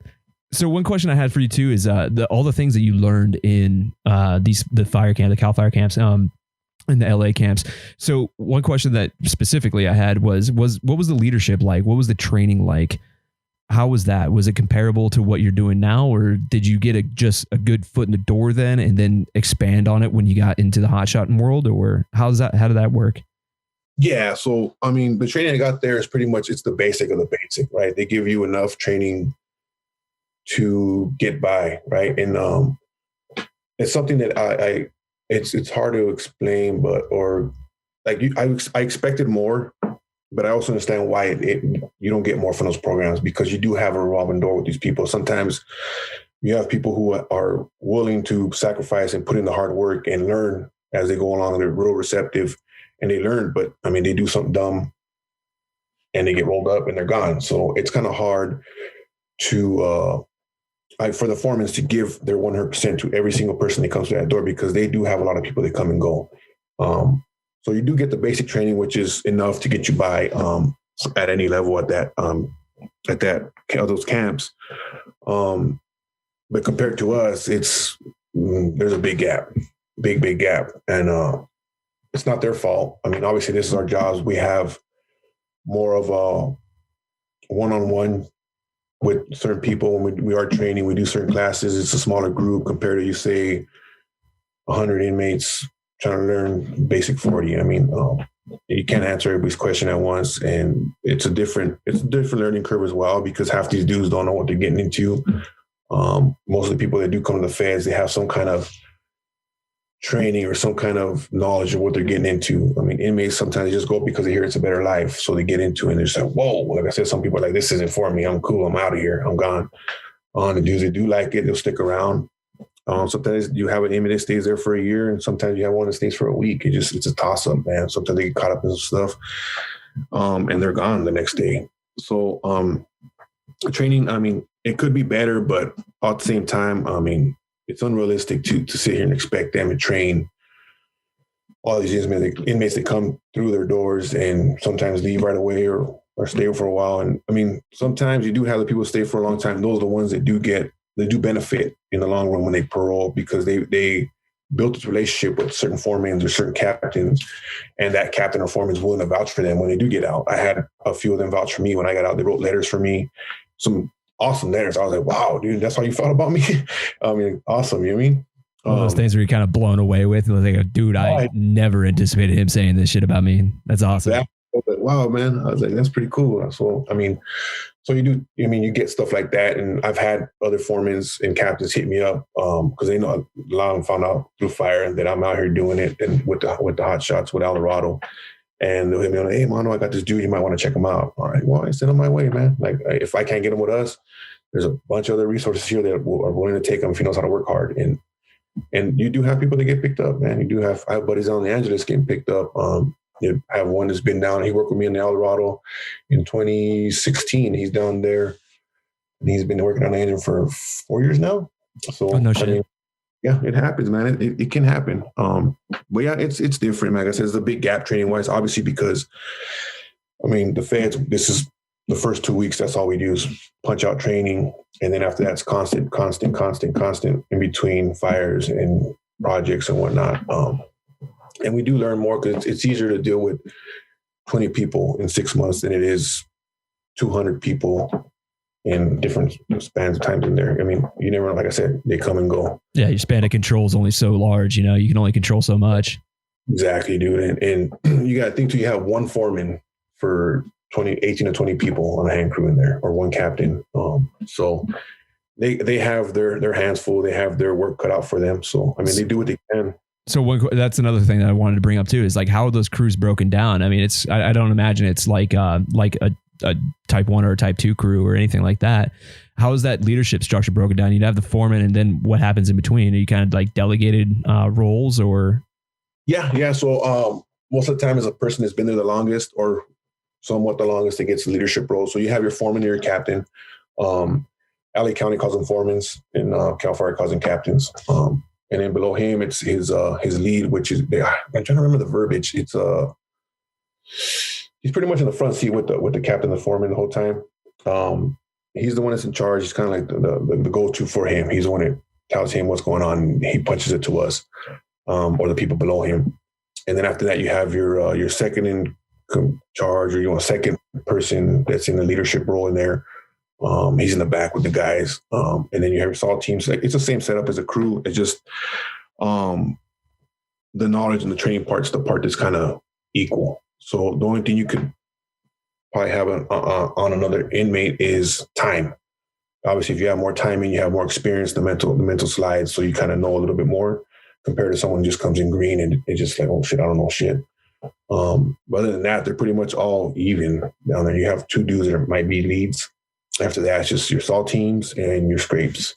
So one question I had for you too is all the things that you learned in the Cal Fire camps, in the LA camps. So one question that specifically I had was what was the leadership like? What was the training like? How was that? Was it comparable to what you're doing now, or did you get just a good foot in the door then and then expand on it when you got into the hotshotting world, or how did that work? Yeah. So, I mean, the training I got there is pretty much, it's the basic of the basic, right? They give you enough training to get by, right? And it's something that it's hard to explain, I expected more, but I also understand why you don't get more from those programs, because you do have a revolving door with these people. Sometimes you have people who are willing to sacrifice and put in the hard work and learn as they go along. They're real receptive and they learn, but I mean, they do something dumb and they get rolled up and they're gone. So it's kind of hard to, for the foremen to give their 100% to every single person that comes to that door, because they do have a lot of people that come and go. So you do get the basic training, which is enough to get you by at any level at those camps. But compared to us, there's a big gap, big gap, and it's not their fault. I mean, obviously, this is our jobs. We have more of a one-on-one with certain people when we are training. We do certain classes. It's a smaller group compared to, you say, 100 inmates trying to learn basic 40. I mean, you can't answer everybody's question at once, and it's a different learning curve as well, because half these dudes don't know what they're getting into. Most of the people that do come to the feds, they have some kind of training or some kind of knowledge of what they're getting into. I mean, inmates sometimes just go because they hear it's a better life, so they get into it and they're just like, whoa. Like I said, some people are like, this isn't for me. I'm cool. I'm out of here. I'm gone. The dudes that do like it, they'll stick around. Sometimes you have an inmate that stays there for a year, and sometimes you have one that stays for a week. It's a toss up, man. Sometimes they get caught up in stuff, and they're gone the next day. So, training, I mean, it could be better, but at the same time, I mean, it's unrealistic to sit here and expect them to train all these inmates that come through their doors and sometimes leave right away or stay for a while. And I mean, sometimes you do have the people stay for a long time. Those are the ones that do benefit in the long run when they parole, because they built this relationship with certain foremen or certain captains, and that captain or foreman is willing to vouch for them when they do get out. I had a few of them vouch for me when I got out. They wrote letters for me, some awesome letters. I was like, wow, dude, that's how you felt about me? I mean, awesome. You know what I mean? One of those things where you're kind of blown away with, like, dude, I never anticipated him saying this shit about me. That's awesome. I was like, wow, man. I was like, that's pretty cool. So, I mean, so you get stuff like that. And I've had other foremen and captains hit me up because they know a lot of them found out through fire that I'm out here doing it and with the Hotshots with Alvarado. And they'll hit me on, hey, Mando, I got this dude. You might want to check him out. All right. Well, I send him my way, man. Like, if I can't get him with us, there's a bunch of other resources here that are willing to take him if he knows how to work hard. And you do have people that get picked up, man. I have buddies down in Angeles getting picked up. I have one that's been down. He worked with me in the Alvarado in 2016. He's down there, and he's been working on the engine for 4 years now. So, no shit. I mean, yeah, it happens, man. It can happen. But yeah, it's different. Like I said, there's a big gap training wise, obviously, because I mean, the feds, this is the first 2 weeks. That's all we do is punch out training. And then after that, it's constant in between fires and projects and whatnot. And we do learn more because it's easier to deal with 20 people in 6 months than it is 200 people in different spans of time in there. I mean, you never, like I said, they come and go. Yeah, your span of control is only so large. You know, you can only control so much. Exactly, dude. And you got to think too, you have one foreman for 18 to 20 people on a hand crew in there, or one captain. So they have their hands full. They have their work cut out for them. So, I mean, they do what they can. So that's another thing that I wanted to bring up too, is like, how are those crews broken down? I mean, I don't imagine it's like a type 1 or a type 2 crew or anything like that. How is that leadership structure broken down? You'd have the foreman, and then what happens in between? Are you kind of like delegated roles, or? Yeah. So most of the time, is a person that's been there the longest or somewhat the longest that gets the leadership role. So you have your foreman and your captain. LA County calls them foremans, and Cal Fire calls them captains. And then below him, it's his lead, which is, I'm trying to remember the verbiage. It's he's pretty much in the front seat with the captain, the foreman the whole time. He's the one that's in charge. He's kind of like the go-to for him. He's the one that tells him what's going on, and he punches it to us, or the people below him. And then after that, you have your second in charge, or second person that's in the leadership role in there. He's in the back with the guys. And then you have your SALT teams. It's the same setup as a crew. It's just the knowledge and the training part's the part that's kind of equal. So the only thing you could probably have on another inmate is time. Obviously, if you have more time and you have more experience, the mental slides, so you kind of know a little bit more compared to someone who just comes in green and it's just like, oh shit, I don't know shit. But other than that, they're pretty much all even down there. You have 2 dudes that might be leads. After that, it's just your SALT teams and your scrapes.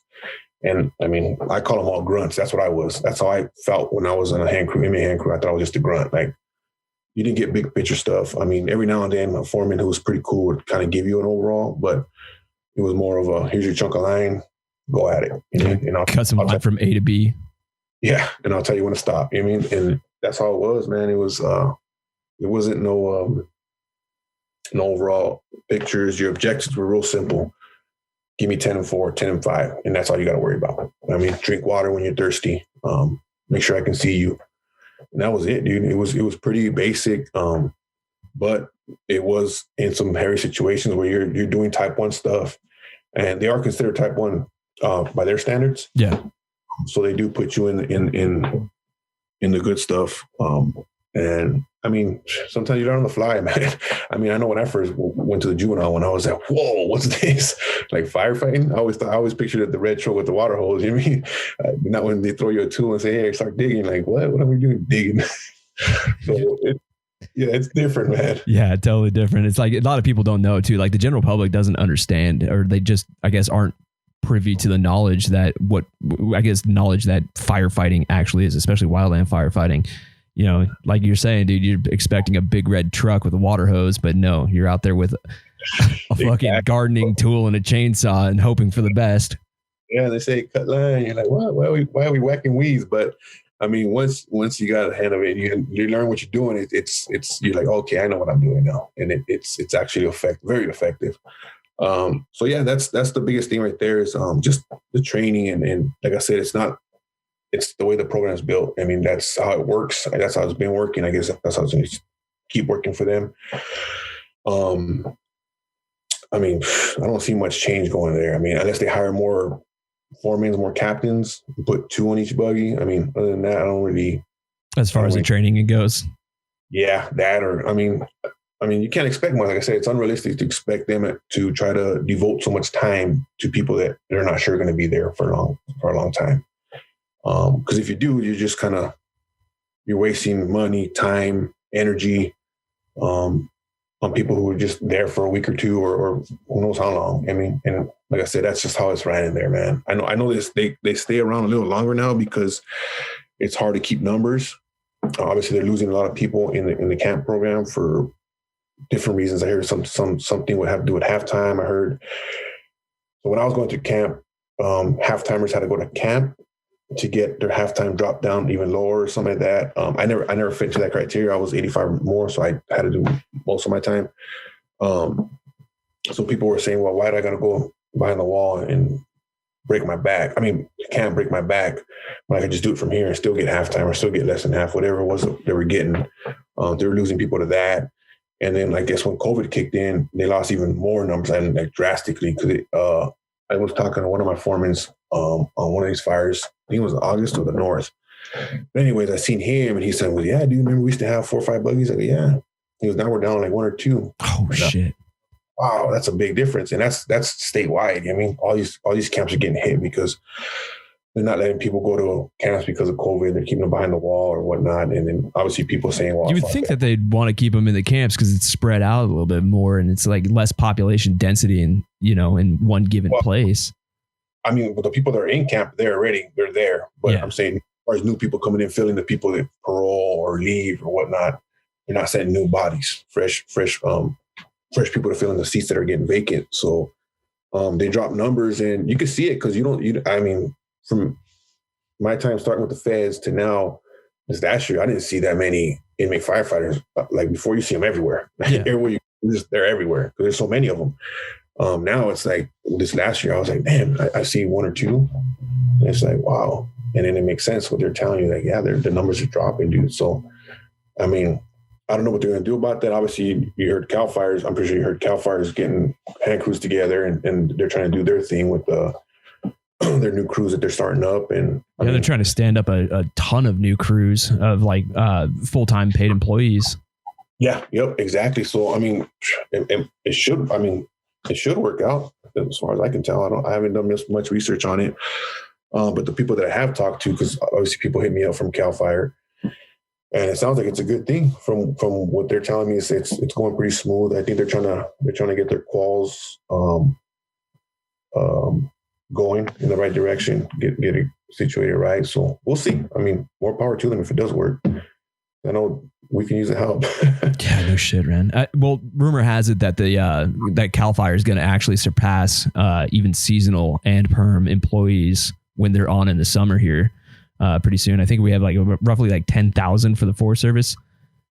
And I mean, I call them all grunts. That's what I was. That's how I felt when I was in a hand crew, inmate hand crew. I thought I was just a grunt. Like, you didn't get big picture stuff. I mean, every now and then, a foreman who was pretty cool would kind of give you an overall, but it was more of a, here's your chunk of line, go at it. And I'll cut some line from A to B. Yeah, and I'll tell you when to stop. You know what I mean? And that's how it was, man. It was, it wasn't no overall pictures. Your objectives were real simple. Give me 10 and 4, 10 and 5, and that's all you got to worry about. I mean, drink water when you're thirsty. Make sure I can see you. And that was it, dude. It was pretty basic, but it was in some hairy situations where you're doing type 1 stuff, and they are considered type 1 by their standards. Yeah. So they do put you in the good stuff. And I mean, sometimes you learn on the fly, man. I mean, I know when I first went to the juvenile one, I was like, whoa, what's this? Like firefighting? I always pictured it the red truck with the water hose. You know what I mean? Not when they throw you a tool and say, hey, start digging. Like, what are we doing digging? So it's different, man. Yeah, totally different. It's like a lot of people don't know too. Like the general public doesn't understand, or they just, I guess, aren't privy to the knowledge that firefighting actually is, especially wildland firefighting. You know, like you're saying, dude, you're expecting a big red truck with a water hose, but no, you're out there with a fucking gardening tool and a chainsaw and hoping for the best. Yeah, they say cut line. You're like, what? Why are we whacking weeds? But I mean, once you got a hand of it, you learn what you're doing. It's you're like, okay, I know what I'm doing now, and it's actually very effective. So yeah, that's the biggest thing right there is just the training and like I said, it's not it's the way the program is built. I mean, that's how it works. That's how it's been working. I guess that's how it's going to keep working for them. I mean, I don't see much change going there. I mean, unless they hire more foremen, more captains, put 2 on each buggy. I mean, other than that, I don't really. As far as the training it goes. Yeah, that or I mean, you can't expect more. Like I said, it's unrealistic to expect them to try to devote so much time to people that they're not sure going to be there for a long time. Because if you do, you're just you're wasting money, time, energy on people who are just there for a week or two or who knows how long. I mean, and like I said, that's just how it's riding there, man. I know this. They stay around a little longer now because it's hard to keep numbers. Obviously, they're losing a lot of people in the camp program for different reasons. I heard something would have to do with halftime. I heard so when I was going to camp, halftimers had to go to camp to get their halftime dropped down even lower or something like that. I never fit into that criteria. I was 85 or more, so I had to do most of my time. So people were saying, well, why do I got to go behind the wall and break my back? I mean, I can't break my back when I could just do it from here and still get halftime or still get less than half, whatever it was they were getting. They were losing people to that. And then I guess when COVID kicked in, they lost even more numbers and like drastically because I was talking to one of my foremans on one of these fires. I think it was August or the North. But anyways, I seen him and he said, well, yeah, do you remember we used to have 4 or 5 buggies? I go, yeah. He goes, now we're down like 1 or 2. Oh, shit. Wow, that's a big difference. And that's statewide. I mean, all these camps are getting hit because they're not letting people go to camps because of COVID. They're keeping them behind the wall or whatnot. And then obviously people saying, well, you would think that they'd want to keep them in the camps because it's spread out a little bit more and it's like less population density in one given place. I mean, but the people that are in camp, they're there. But yeah. I'm saying as far as new people coming in, filling the people that parole or leave or whatnot, they're not sending new bodies, fresh people to fill in the seats that are getting vacant. So they drop numbers and you can see it because I mean, from my time starting with the feds to now, this last year, I didn't see that many inmate firefighters. Like before, you see them everywhere. Yeah. Everywhere they're everywhere because there's so many of them. Now it's like this last year, I was like, man, I see 1 or 2. And it's like, wow. And then it makes sense what they're telling you. Like, yeah, the numbers are dropping, dude. So, I mean, I don't know what they're going to do about that. Obviously, you heard CAL FIRE's. I'm pretty sure you heard CAL FIRE's getting hand crews together and they're trying to do their thing with their new crews that they're starting up. And they're trying to stand up a ton of new crews of like full-time paid employees. Yeah. Yep. Exactly. So, I mean, it should work out as far as I can tell. I haven't done much research on it. But the people that I have talked to, because obviously people hit me up from CAL FIRE, and it sounds like it's a good thing from what they're telling me. It's going pretty smooth. I think they're trying to get their quals going in the right direction, get it situated right. So we'll see. I mean, more power to them if it does work. I know we can use the help. Yeah, no shit, man. Well, rumor has it that that CAL FIRE is going to actually surpass even seasonal and perm employees when they're on in the summer here pretty soon. I think we have like roughly like 10,000 for the Forest Service.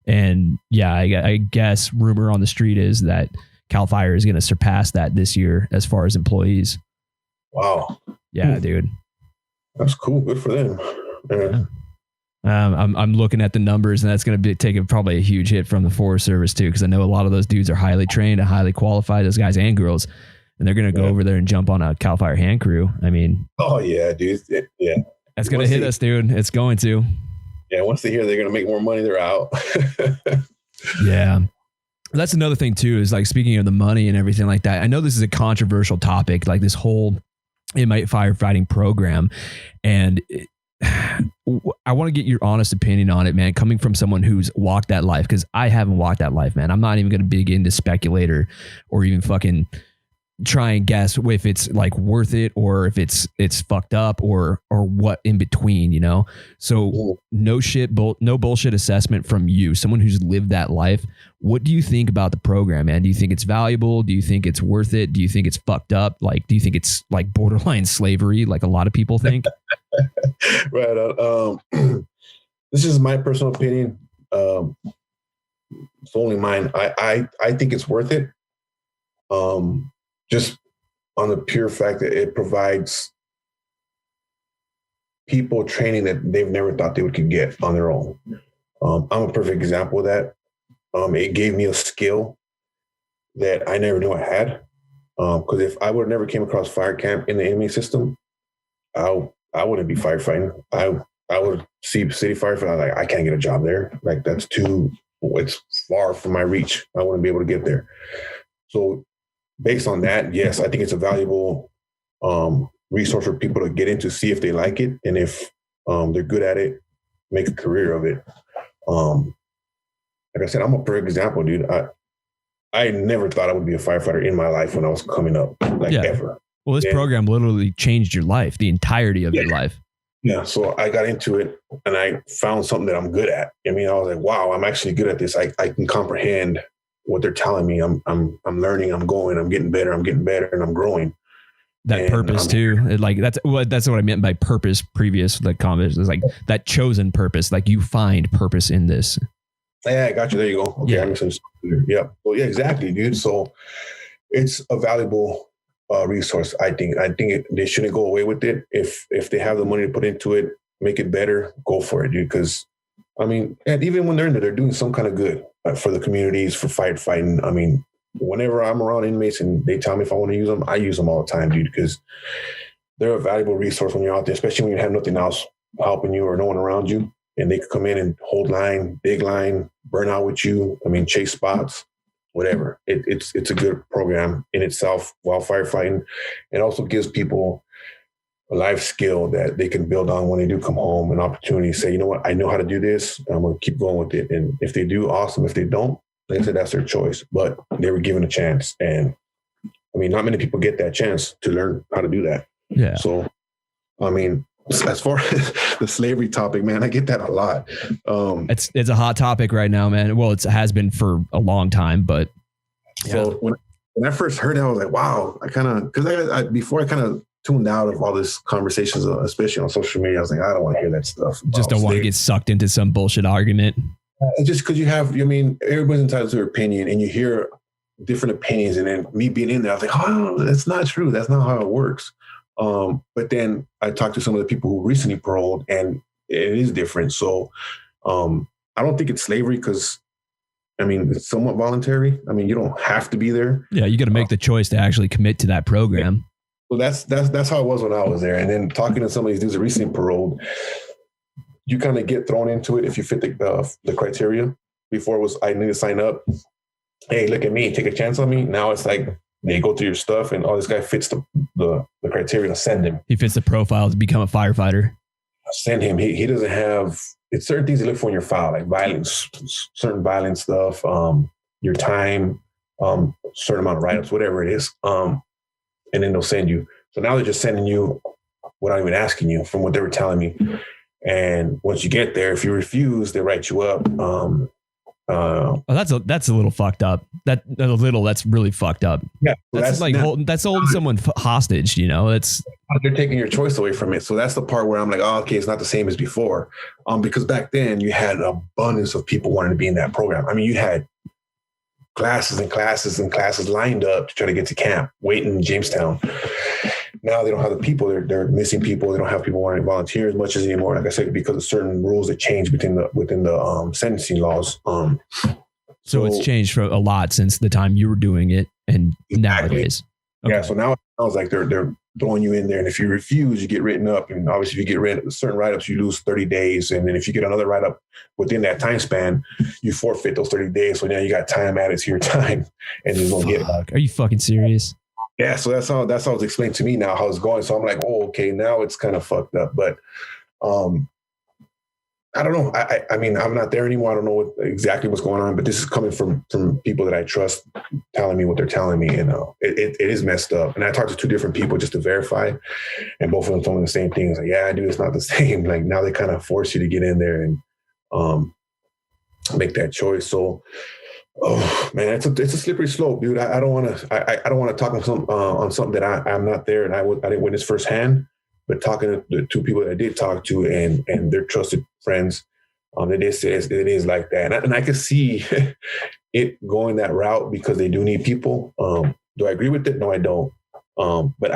And yeah, I guess rumor on the street is that CAL FIRE is going to surpass that this year as far as employees. Wow. Yeah, dude. That's cool. Good for them. Yeah. I'm looking at the numbers, and that's going to take probably a huge hit from the Forest Service too, because I know a lot of those dudes are highly trained and highly qualified, those guys and girls, and they're going to go over there and jump on a CAL FIRE hand crew. I mean, oh yeah, dude, yeah, that's going to hit us, dude. It's going to. Yeah, once they hear they're going to make more money, they're out. Yeah. That's another thing too, is like, speaking of the money and everything like that, I know this is a controversial topic, like this whole inmate firefighting program, and I want to get your honest opinion on it, man, coming from someone who's walked that life, because I haven't walked that life, man. I'm not even going to dig into speculator or even fucking try and guess if it's like worth it or if it's fucked up or what in between, you know? So no bullshit assessment from you, someone who's lived that life. What do you think about the program, man? Do you think it's valuable? Do you think it's worth it? Do you think it's fucked up? Like, do you think it's like borderline slavery, like a lot of people think? Right. This is my personal opinion. It's only mine. I think it's worth it. Just on the pure fact that it provides people training that they've never thought they could get on their own. I'm a perfect example of that. It gave me a skill that I never knew I had. Because if I would have never came across fire camp in the inmate system, I wouldn't be firefighting. I would see city firefighter. I'm like, I can't get a job there. Like it's far from my reach. I wouldn't be able to get there. So based on that, yes, I think it's a valuable resource for people to get into, see if they like it. And if they're good at it, make a career of it. Like I said, I'm a perfect example, dude. I never thought I would be a firefighter in my life when I was coming up, ever. Well, this program literally changed your life, the entirety of your life. Yeah. So I got into it and I found something that I'm good at. I mean, I was like, wow, I'm actually good at this. I can comprehend what they're telling me. I'm learning, I'm getting better, and I'm growing. That purpose too. That's what I meant by purpose previous, like comments. It's like that chosen purpose. Like you find purpose in this. Yeah, I got you. There you go. Okay, yeah. I misunderstood. Yeah. Well, yeah, exactly, dude. So it's a valuable resource. I think they shouldn't go away with it. If they have the money to put into it, make it better, go for it, dude. Because I mean, and even when they're in there, they're doing some kind of good for the communities, for firefighting. I mean, whenever I'm around inmates and they tell me if I want to use them, I use them all the time, dude, because they're a valuable resource when you're out there, especially when you have nothing else helping you or no one around you. And they could come in and hold line, big line, burn out with you. I mean, chase spots, whatever. It's a good program in itself while firefighting. It also gives people a life skill that they can build on when they do come home, an opportunity to say, you know what, I know how to do this. I'm going to keep going with it. And if they do, awesome. If they don't, like I said, that's their choice. But they were given a chance. And I mean, not many people get that chance to learn how to do that. Yeah. So, I mean, as far as the slavery topic, man, I get that a lot. It's a hot topic right now, man. Well, it has been for a long time, but so when I first heard it, I was like, wow. I kind of, because before I kind of tuned out of all this conversations, especially on social media, I was like, I don't want to hear that stuff. Just don't want to get sucked into some bullshit argument. Just because everybody's entitled to their opinion, and you hear different opinions, and then me being in there, I was like, oh, that's not true. That's not how it works. But then I talked to some of the people who recently paroled, and it is different. So I don't think it's slavery because, I mean, it's somewhat voluntary. I mean, you don't have to be there. Yeah, you got to make the choice to actually commit to that program. So that's how it was when I was there. And then talking to some of these dudes that recently paroled, you kind of get thrown into it if you fit the criteria. Before it was, I need to sign up. Hey, look at me, take a chance on me. Now it's like, they go through your stuff and this guy fits the criteria to send him. He fits the profile to become a firefighter. Send him. He doesn't have, it's certain things you look for in your file, like violence, certain violent stuff, your time, certain amount of write-ups, whatever it is. And then they'll send you. So now they're just sending you without even asking you from what they were telling me. And once you get there, if you refuse, they write you up. That's a little fucked up. That's really fucked up. Yeah, that's holding someone hostage. You know, they're taking your choice away from it. So that's the part where I'm like, oh, okay, it's not the same as before. Because back then you had an abundance of people wanting to be in that program. I mean, you had classes and classes and classes lined up to try to get to camp, waiting in Jamestown. Now they don't have the people. They're missing people. They don't have people wanting to volunteer as much as anymore. Like I said, because of certain rules that change within the sentencing laws. So it's changed for a lot since the time you were doing it and exactly. Nowadays. Okay. Yeah. So now I was like, they're throwing you in there. And if you refuse, you get written up. And obviously if you get certain write-ups, you lose 30 days. And then if you get another write-up within that time span, you forfeit those 30 days. So now you got time added to your time and you don't get it back. Are you fucking serious? Yeah, so that's how it's explained to me now how it's going. So I'm like, oh, okay, now it's kind of fucked up. But I don't know. I mean, I'm not there anymore. I don't know exactly what's going on, but this is coming from people that I trust telling me what they're telling me. And it is messed up. And I talked to two different people just to verify, and both of them told me the same thing. It's like, yeah, dude, it's not the same. Like now they kind of force you to get in there and make that choice. So. Oh man, it's a slippery slope, dude. I don't want to talk on something that I'm not there and I didn't witness firsthand. But talking to the two people that I did talk to and their trusted friends, it is like that, and I can see it going that route because they do need people. Do I agree with it? No, I don't. But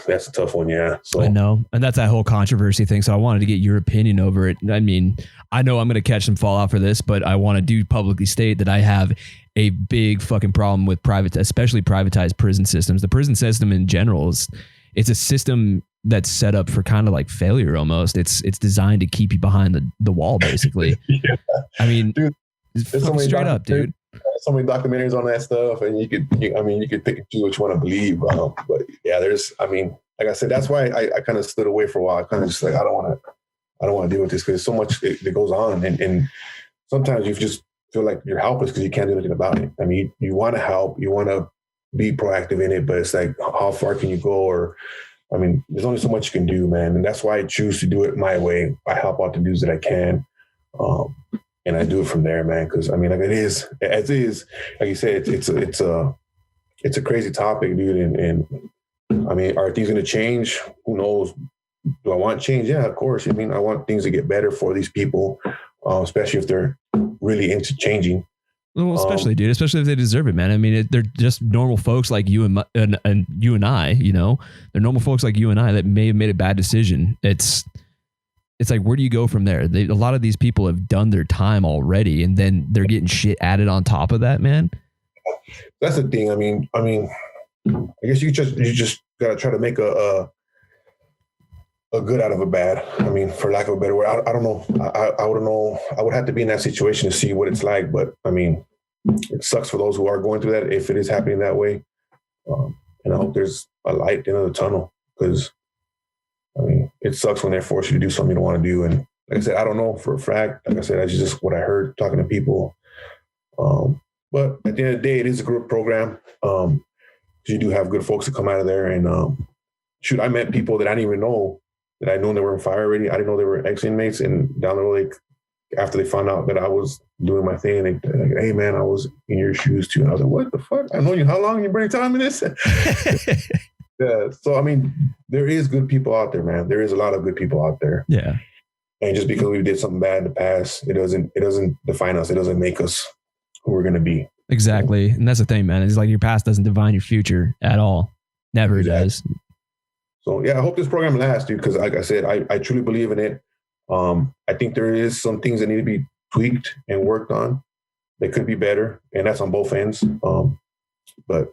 That's a tough one. Yeah. So I know. And that's that whole controversy thing. So I wanted to get your opinion over it. I mean, I know I'm going to catch some fallout for this, but I want to do publicly state that I have a big fucking problem with especially privatized prison systems. The prison system in general it's a system that's set up for kind of like failure almost. It's designed to keep you behind the wall, basically. Yeah. I mean, dude, straight up, dude. So many documentaries on that stuff, and you could pick and choose what you want to believe. But yeah, like I said, that's why I kind of stood away for a while. I kind of just like, I don't want to deal with this because there's so much that goes on. And sometimes you just feel like you're helpless because you can't do anything about it. I mean, you want to help, you want to be proactive in it, but it's like, how far can you go? Or, I mean, there's only so much you can do, man. And that's why I choose to do it my way. I help out the dudes that I can. And I do it from there, man. Cause I mean, like like you said, it's a crazy topic, dude. And I mean, are things going to change? Who knows? Do I want change? Yeah, of course. I mean, I want things to get better for these people, especially if they're really into changing. Well, especially if they deserve it, man. I mean, they're just normal folks like you and you and I, you know, they're normal folks like you and I that may have made a bad decision. It's like, where do you go from there? A lot of these people have done their time already, and then they're getting shit added on top of that, man. That's the thing. I mean, I guess you just gotta try to make a good out of a bad. I mean, for lack of a better word, I don't know. I wouldn't know. I would have to be in that situation to see what it's like. But I mean, it sucks for those who are going through that if it is happening that way. And I hope there's a light at the end of the tunnel, because I mean, it sucks when they're forced you to do something you don't want to do. And like I said, I don't know for a fact. Like I said, that's just what I heard talking to people. But at the end of the day, it is a group program. You do have good folks that come out of there. And I met people that I didn't even know that I knew they were in fire already. I didn't know they were ex-inmates. And down the road, after they found out that I was doing my thing, they're like, hey, man, I was in your shoes too. And I was like, what the fuck? I know you. How long you bring time in this? Yeah. So, I mean, there is good people out there, man. There is a lot of good people out there. Yeah. And just because we did something bad in the past, it doesn't define us. It doesn't make us who we're going to be. Exactly. And that's the thing, man. It's like your past doesn't define your future at all. Never does. So, yeah, I hope this program lasts, dude, because like I said, I truly believe in it. I think there is some things that need to be tweaked and worked on. They could be better, and that's on both ends. But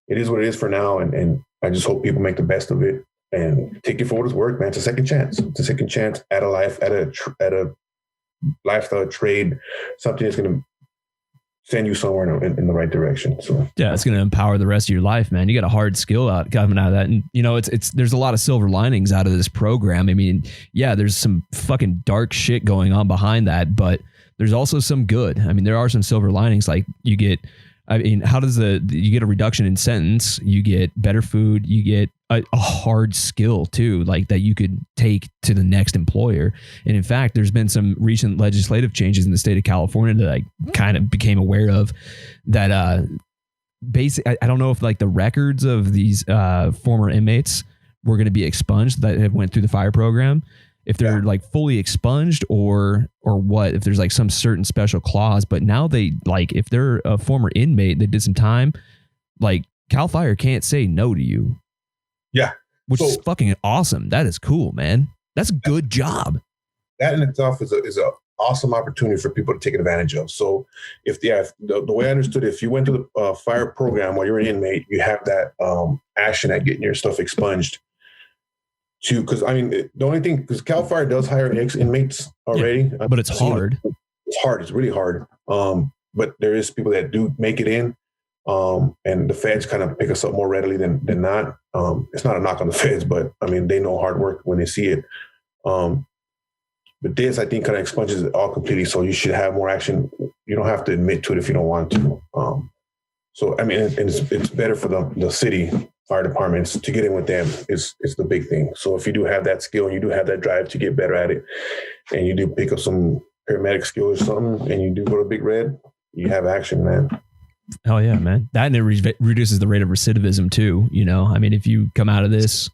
it is what it is for now, and I just hope people make the best of it and take it for what it's worth, man. It's a second chance. It's a second chance at a life, at a lifestyle, trade, something that's going to send you somewhere in the right direction. So yeah, it's going to empower the rest of your life, man. You got a hard skill coming out of that. And you know, there's a lot of silver linings out of this program. I mean, yeah, there's some fucking dark shit going on behind that, but there's also some good. I mean, there are some silver linings. Like you get a reduction in sentence, you get better food, you get a hard skill too, like that you could take to the next employer. And in fact, there's been some recent legislative changes in the state of California that I kind of became aware of that basically, I don't know if like the records of these former inmates were going to be expunged that have went through the fire program, if they're like fully expunged or what, if there's like some certain special clause. But now if they're a former inmate that did some time, like Cal Fire can't say no to you. Yeah. Which is fucking awesome. That is cool, man. That's a good job. That in itself is a awesome opportunity for people to take advantage of. So the way I understood it, if you went to the fire program while you're an inmate, you have that action at getting your stuff expunged. Because I mean, the only thing, because Cal Fire does hire ex-inmates already. Yeah, but it's hard. It's hard. It's really hard. But there is people that do make it in. And the feds kind of pick us up more readily than not. It's not a knock on the feds, but I mean, they know hard work when they see it. But this, I think, kind of expunges it all completely. So you should have more action. You don't have to admit to it if you don't want to. So, I mean, it's better for the city fire departments to get in with them is the big thing. So if you do have that skill and you do have that drive to get better at it, and you do pick up some paramedic skills or something, and you do go to Big Red, you have action, man. Hell yeah, man. That and it reduces the rate of recidivism too. You know, I mean, if you come out of this,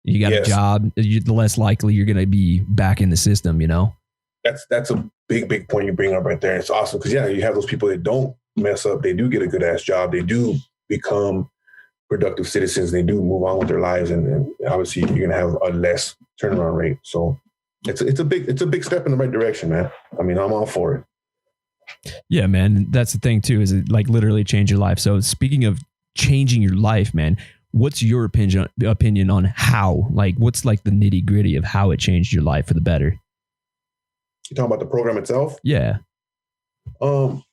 you got a job, the less likely you're going to be back in the system, you know? That's a big point you bring up right there. It's awesome because, yeah, you have those people that don't mess up. They do get a good ass job. They do become productive citizens. They do move on with their lives, and obviously you're going to have a less turnaround rate. So it's a big step in the right direction, man. I mean, I'm all for it. Yeah, man. That's the thing too, is it like literally change your life. So speaking of changing your life, man, what's your opinion on how, like, what's like the nitty gritty of how it changed your life for the better? You talking about the program itself? Yeah. Well,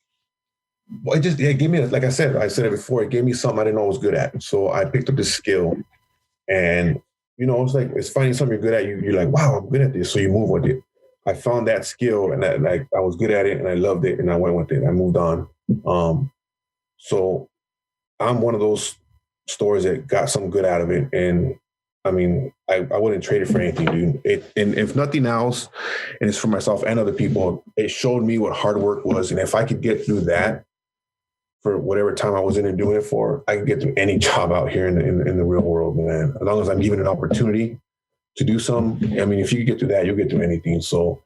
it gave me, like I said it before, it gave me something I didn't know I was good at. So I picked up this skill, and, it's like, it's finding something you're good at. You're like, wow, I'm good at this. So you move with it. I found that skill, and I was good at it, and I loved it, and I went with it. I moved on. So I'm one of those stores that got something good out of it. And I mean, I wouldn't trade it for anything, dude. And if nothing else, and it's for myself and other people, it showed me what hard work was. And if I could get through that for whatever time I was in and doing it for, I could get through any job out here in the real world, man. As long as I'm given an opportunity to do something. I mean, if you get through that, you'll get through anything. So,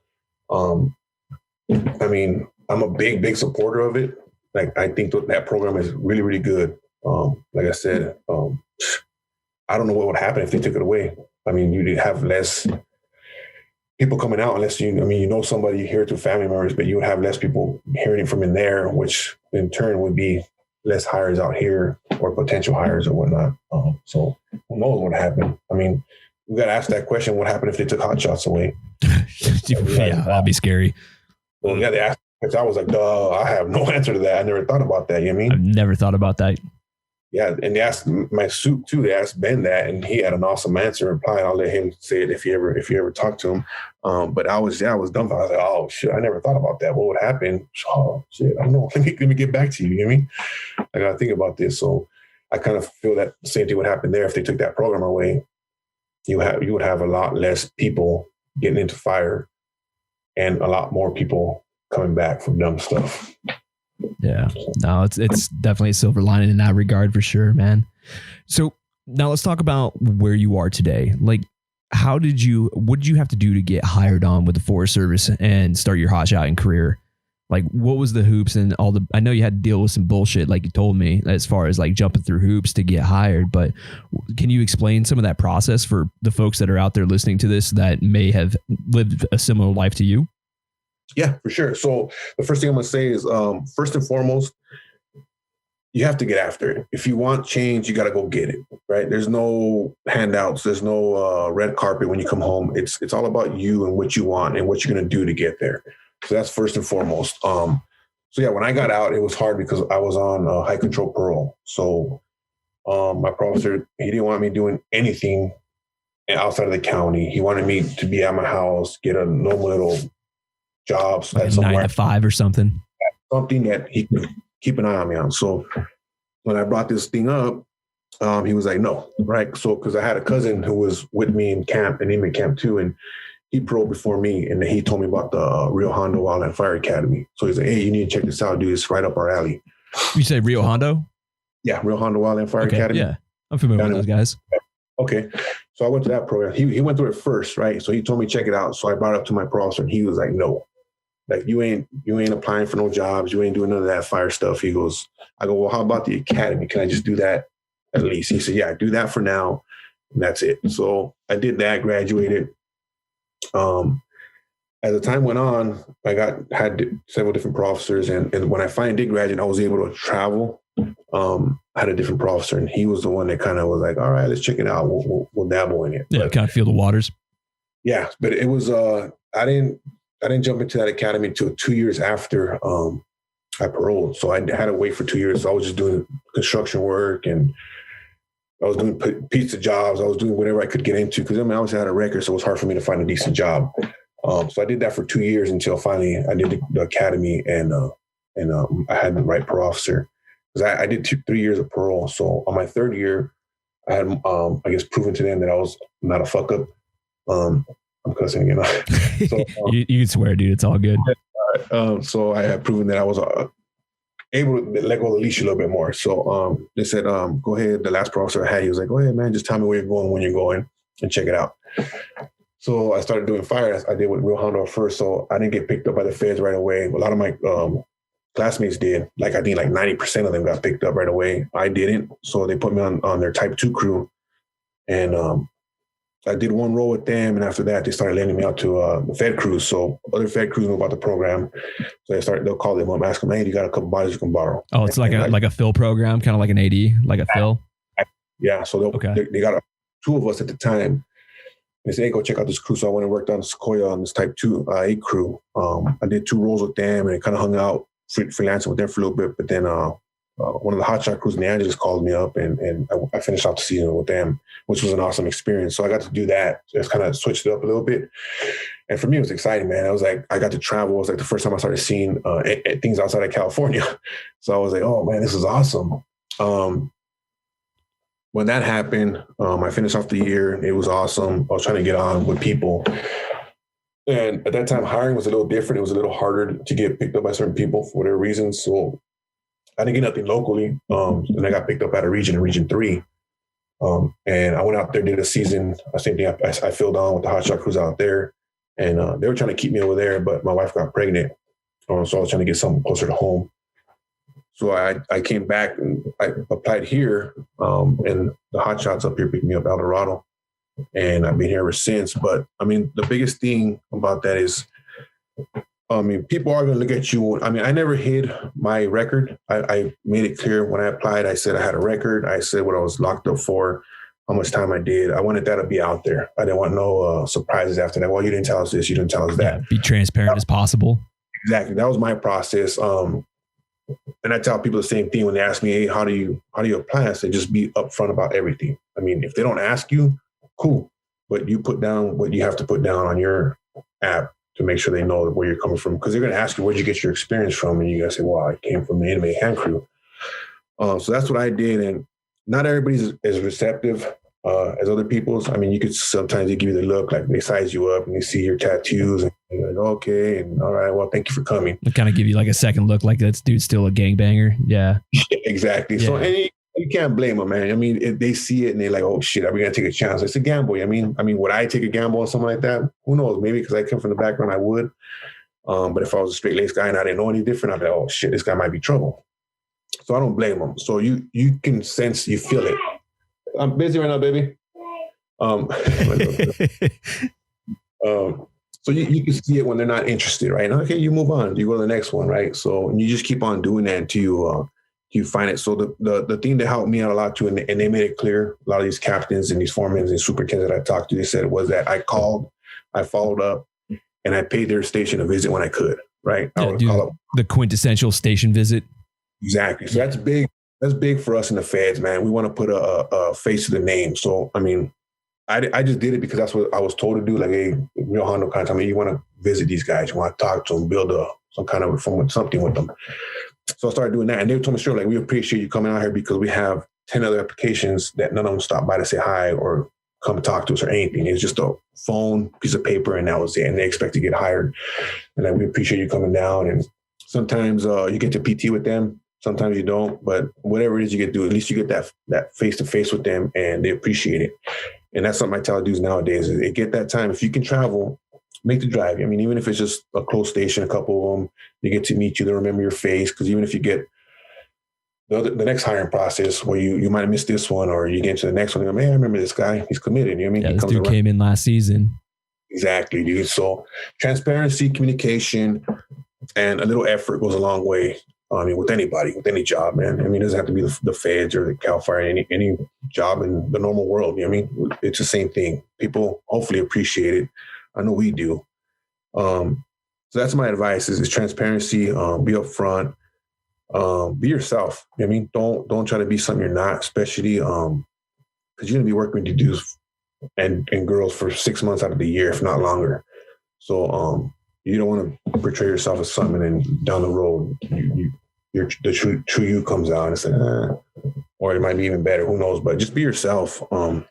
I mean, I'm a big supporter of it. Like, I think that program is really, really good. Like I said, I don't know what would happen if they took it away. I mean, you'd have less people coming out unless somebody, you hear it through family members, but you would have less people hearing it from in there, which in turn would be less hires out here or potential hires or whatnot. So who knows what happened? I mean, we got to ask that question: what happened if they took Hotshots away? Yeah, that'd be scary. Well, we got to ask. Because I was like, duh, I have no answer to that. I never thought about that. You know what I mean? I've never thought about that. Yeah, and they asked my suit too. They asked Ben that, and he had an awesome answer. Reply, I'll let him say it if you ever talk to him. But I was dumbfounded. I was like, oh shit, I never thought about that. What would happen? Oh shit, I don't know. Let me get back to you. You know what I mean? I got to think about this. So I kind of feel that the same thing would happen there if they took that program away. You would have a lot less people getting into fire, and a lot more people coming back from dumb stuff. Yeah, no, it's definitely a silver lining in that regard for sure, man. So now let's talk about where you are today. Like, what did you have to do to get hired on with the Forest Service and start your hotshotting career? Like, what was the hoops and I know you had to deal with some bullshit, like you told me, as far as like jumping through hoops to get hired, but can you explain some of that process for the folks that are out there listening to this that may have lived a similar life to you? Yeah, for sure. So the first thing I'm going to say is, first and foremost, you have to get after it. If you want change, you got to go get it, right? There's no handouts. There's no red carpet when you come home. It's all about you and what you want and what you're going to do to get there. So that's first and foremost. So yeah, when I got out, it was hard because I was on high control parole. So my professor, he didn't want me doing anything outside of the county. He wanted me to be at my house, get a normal little jobs, like 9 to 5 or something that he could keep an eye on me on. So when I brought this thing up, he was like, no, right? So, because I had a cousin who was with me in camp, and him in camp too, and he paroled before me, and he told me about the Rio Hondo Wildland Fire Academy. So he's like, hey, you need to check this out, dude. It's right up our alley. You say Rio Hondo? Yeah, Rio Hondo Wildland Fire Academy. Yeah, I'm familiar with those guys. Okay. So I went to that program. He went through it first, right? So he told me check it out. So I brought it up to my professor, and he was like, no. Like, you ain't applying for no jobs. You ain't doing none of that fire stuff. He goes, I go, well, how about the academy? Can I just do that at least? He said, yeah, do that for now. And that's it. So I did that, graduated. As the time went on, I had several different professors. And when I finally did graduate, I was able to travel. I had a different professor, and he was the one that kind of was like, all right, let's check it out. We'll dabble in it. Yeah, kind of feel the waters. Yeah. But it was, I didn't jump into that academy until 2 years after I paroled. So I had to wait for 2 years. So I was just doing construction work, and I was doing pizza jobs. I was doing whatever I could get into because I always had a record, so it was hard for me to find a decent job. So I did that for 2 years until finally I did the academy, and I had the right parole officer because I did 3 years of parole. So on my third year, I had I guess proven to them that I was not a fuck up. I'm cussing, you know. So, you can swear, dude. It's all good. So I had proven that I was able to let go of the leash a little bit more. So they said, go ahead. The last professor I had, he was like, go ahead, man. Just tell me where you're going, when you're going, and check it out. So I started doing fire. I did with Rio Hondo first. So I didn't get picked up by the feds right away. A lot of my classmates did. Like, I think like 90% of them got picked up right away. I didn't. So they put me on their type 2 crew. And I did one roll with them. And after that, they started lending me out to the Fed crews. So other Fed crews know about the program. So they'll call them up, ask them, hey, you got a couple bodies you can borrow. Oh, it's like a fill program, kind of like an AD, like a fill. Yeah. So they got two of us at the time. They said, hey, go check out this crew. So I went and worked on Sequoia on this type 2 A crew. I did 2 rolls with them and kind of hung out freelancing with them for a little bit. But then one of the Hotshot crews in the Angeles called me up and I finished off the season with them, which was an awesome experience. So I got to do that. Just kind of switched it up a little bit. And for me, it was exciting, man. I was like, I got to travel. It was like the first time I started seeing things outside of California. So I was like, oh man, this is awesome. When that happened, I finished off the year. It was awesome. I was trying to get on with people. And at that time, hiring was a little different. It was a little harder to get picked up by certain people for whatever reasons. So I didn't get nothing locally. And I got picked up at a region in Region 3. And I went out there, did a season. Same thing. I filled on with the Hotshot crews out there. And they were trying to keep me over there, but my wife got pregnant. So I was trying to get something closer to home. So I came back and I applied here. And the Hotshots up here picked me up, Eldorado. And I've been here ever since. But I mean, the biggest thing about that is, people are going to look at you. I mean, I never hid my record. I made it clear when I applied. I said I had a record. I said what I was locked up for, how much time I did. I wanted that to be out there. I didn't want no surprises after that. Well, you didn't tell us this. You didn't tell us that. Yeah, be transparent as possible. Exactly. That was my process. And I tell people the same thing when they ask me, hey, how do you apply? I say, just be upfront about everything. I mean, if they don't ask you, cool. But you put down what you have to put down on your app to make sure they know where you're coming from. Because they're going to ask you, where'd you get your experience from? And you got to say, well, I came from the anime hand crew. So that's what I did. And not everybody's as receptive as other people's. I mean, sometimes they give you the look, like they size you up and they see your tattoos and they're like, okay. And all right, well, thank you for coming. They kind of give you like a second look, like this dude's still a gangbanger. Yeah. Exactly. Yeah. So, and you can't blame them, man. I mean, if they see it and they're like, oh shit, are we going to take a chance? It's a gamble. I mean, would I take a gamble on something like that? Who knows? Maybe because I come from the background, I would. But if I was a straight-laced guy and I didn't know any different, I'd be like, oh shit, this guy might be trouble. So I don't blame them. So you can sense, you feel it. I'm busy right now, baby. So you can see it when they're not interested, right? Okay, you move on. You go to the next one, right? So you just keep on doing that until you find it. So the thing that helped me out a lot too, and they made it clear, a lot of these captains and these foremen and superintendents that I talked to, they said was that I called, I followed up, and I paid their station a visit when I could, right? I would call up. The quintessential station visit. Exactly. So that's big. That's big for us in the feds, man. We want to put a face to the name. So, I mean, I just did it because that's what I was told to do. Like, hey, real Hondo kind of tell me, you want to visit these guys, you want to talk to them, build some kind of something with them. So I started doing that. And they told me, sure, like, we appreciate you coming out here because we have 10 other applications that none of them stop by to say hi or come talk to us or anything. It's just a phone, piece of paper, and that was it. And they expect to get hired. And like, we appreciate you coming down. And sometimes you get to PT with them. Sometimes you don't. But whatever it is you get to do, at least you get that face-to-face with them, and they appreciate it. And that's something I tell dudes nowadays is they get that time. If you can travel, make the drive. I mean, even if it's just a close station, a couple of them, they get to meet you, they remember your face. Because even if you get the next hiring process where you might have missed this one or you get to the next one, you go, man, I remember this guy. He's committed. You know what I mean? Yeah, this dude came in last season. Exactly, dude. So transparency, communication, and a little effort goes a long way. I mean, with anybody, with any job, man. I mean, it doesn't have to be the feds or the Cal Fire, any job in the normal world. You know what I mean? It's the same thing. People hopefully appreciate it. I know we do. So that's my advice is transparency, be upfront, be yourself. You know what I mean? Don't try to be something you're not, especially because you're going to be working with dudes and girls for 6 months out of the year, if not longer. So you don't want to portray yourself as something and then down the road, the true you comes out and it's like, or it might be even better. Who knows? But just be yourself. And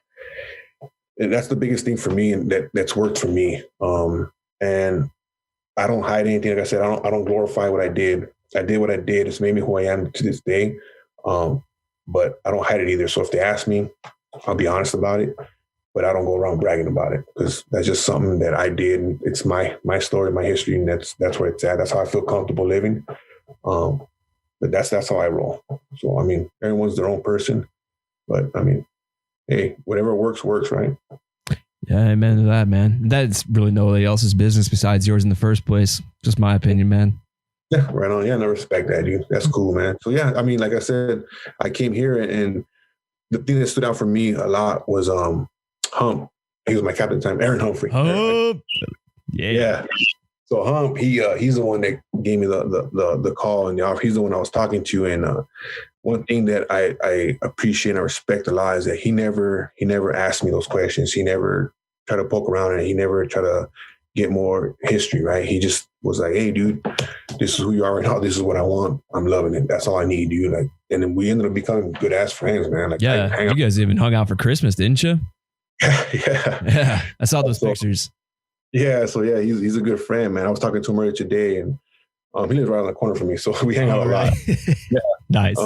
that's the biggest thing for me, and that's worked for me. And I don't hide anything. Like I said, I don't glorify what I did. I did what I did. It's made me who I am to this day. But I don't hide it either. So if they ask me, I'll be honest about it. But I don't go around bragging about it because that's just something that I did. And it's my story, my history, and that's where it's at. That's how I feel comfortable living. But that's how I roll. So, I mean, everyone's their own person, but I mean, hey, whatever works, right? Yeah, amen to that, man. That's really nobody else's business besides yours in the first place. Just my opinion, man. Yeah, right on. Yeah, I respect that, dude. That's cool, man. So yeah, I mean, like I said, I came here and the thing that stood out for me a lot was Hump. He was my captain at the time, Aaron Humphrey. Hump. Yeah. So Hump, he's the one that gave me the call and the offer. He's the one I was talking to. And one thing that I appreciate and I respect a lot is that he never asked me those questions. He never tried to poke around and he never tried to get more history, right? He just was like, hey, dude, this is who you are right now. This is what I want. I'm loving it. That's all I need, dude. Like, and then we ended up becoming good ass friends, man. Like, yeah, you guys even hung out for Christmas, didn't you? Yeah. I saw those pictures. Yeah, so yeah, he's a good friend, man. I was talking to him earlier today, and he lives right around the corner from me, so we hang out a lot. Yeah, nice.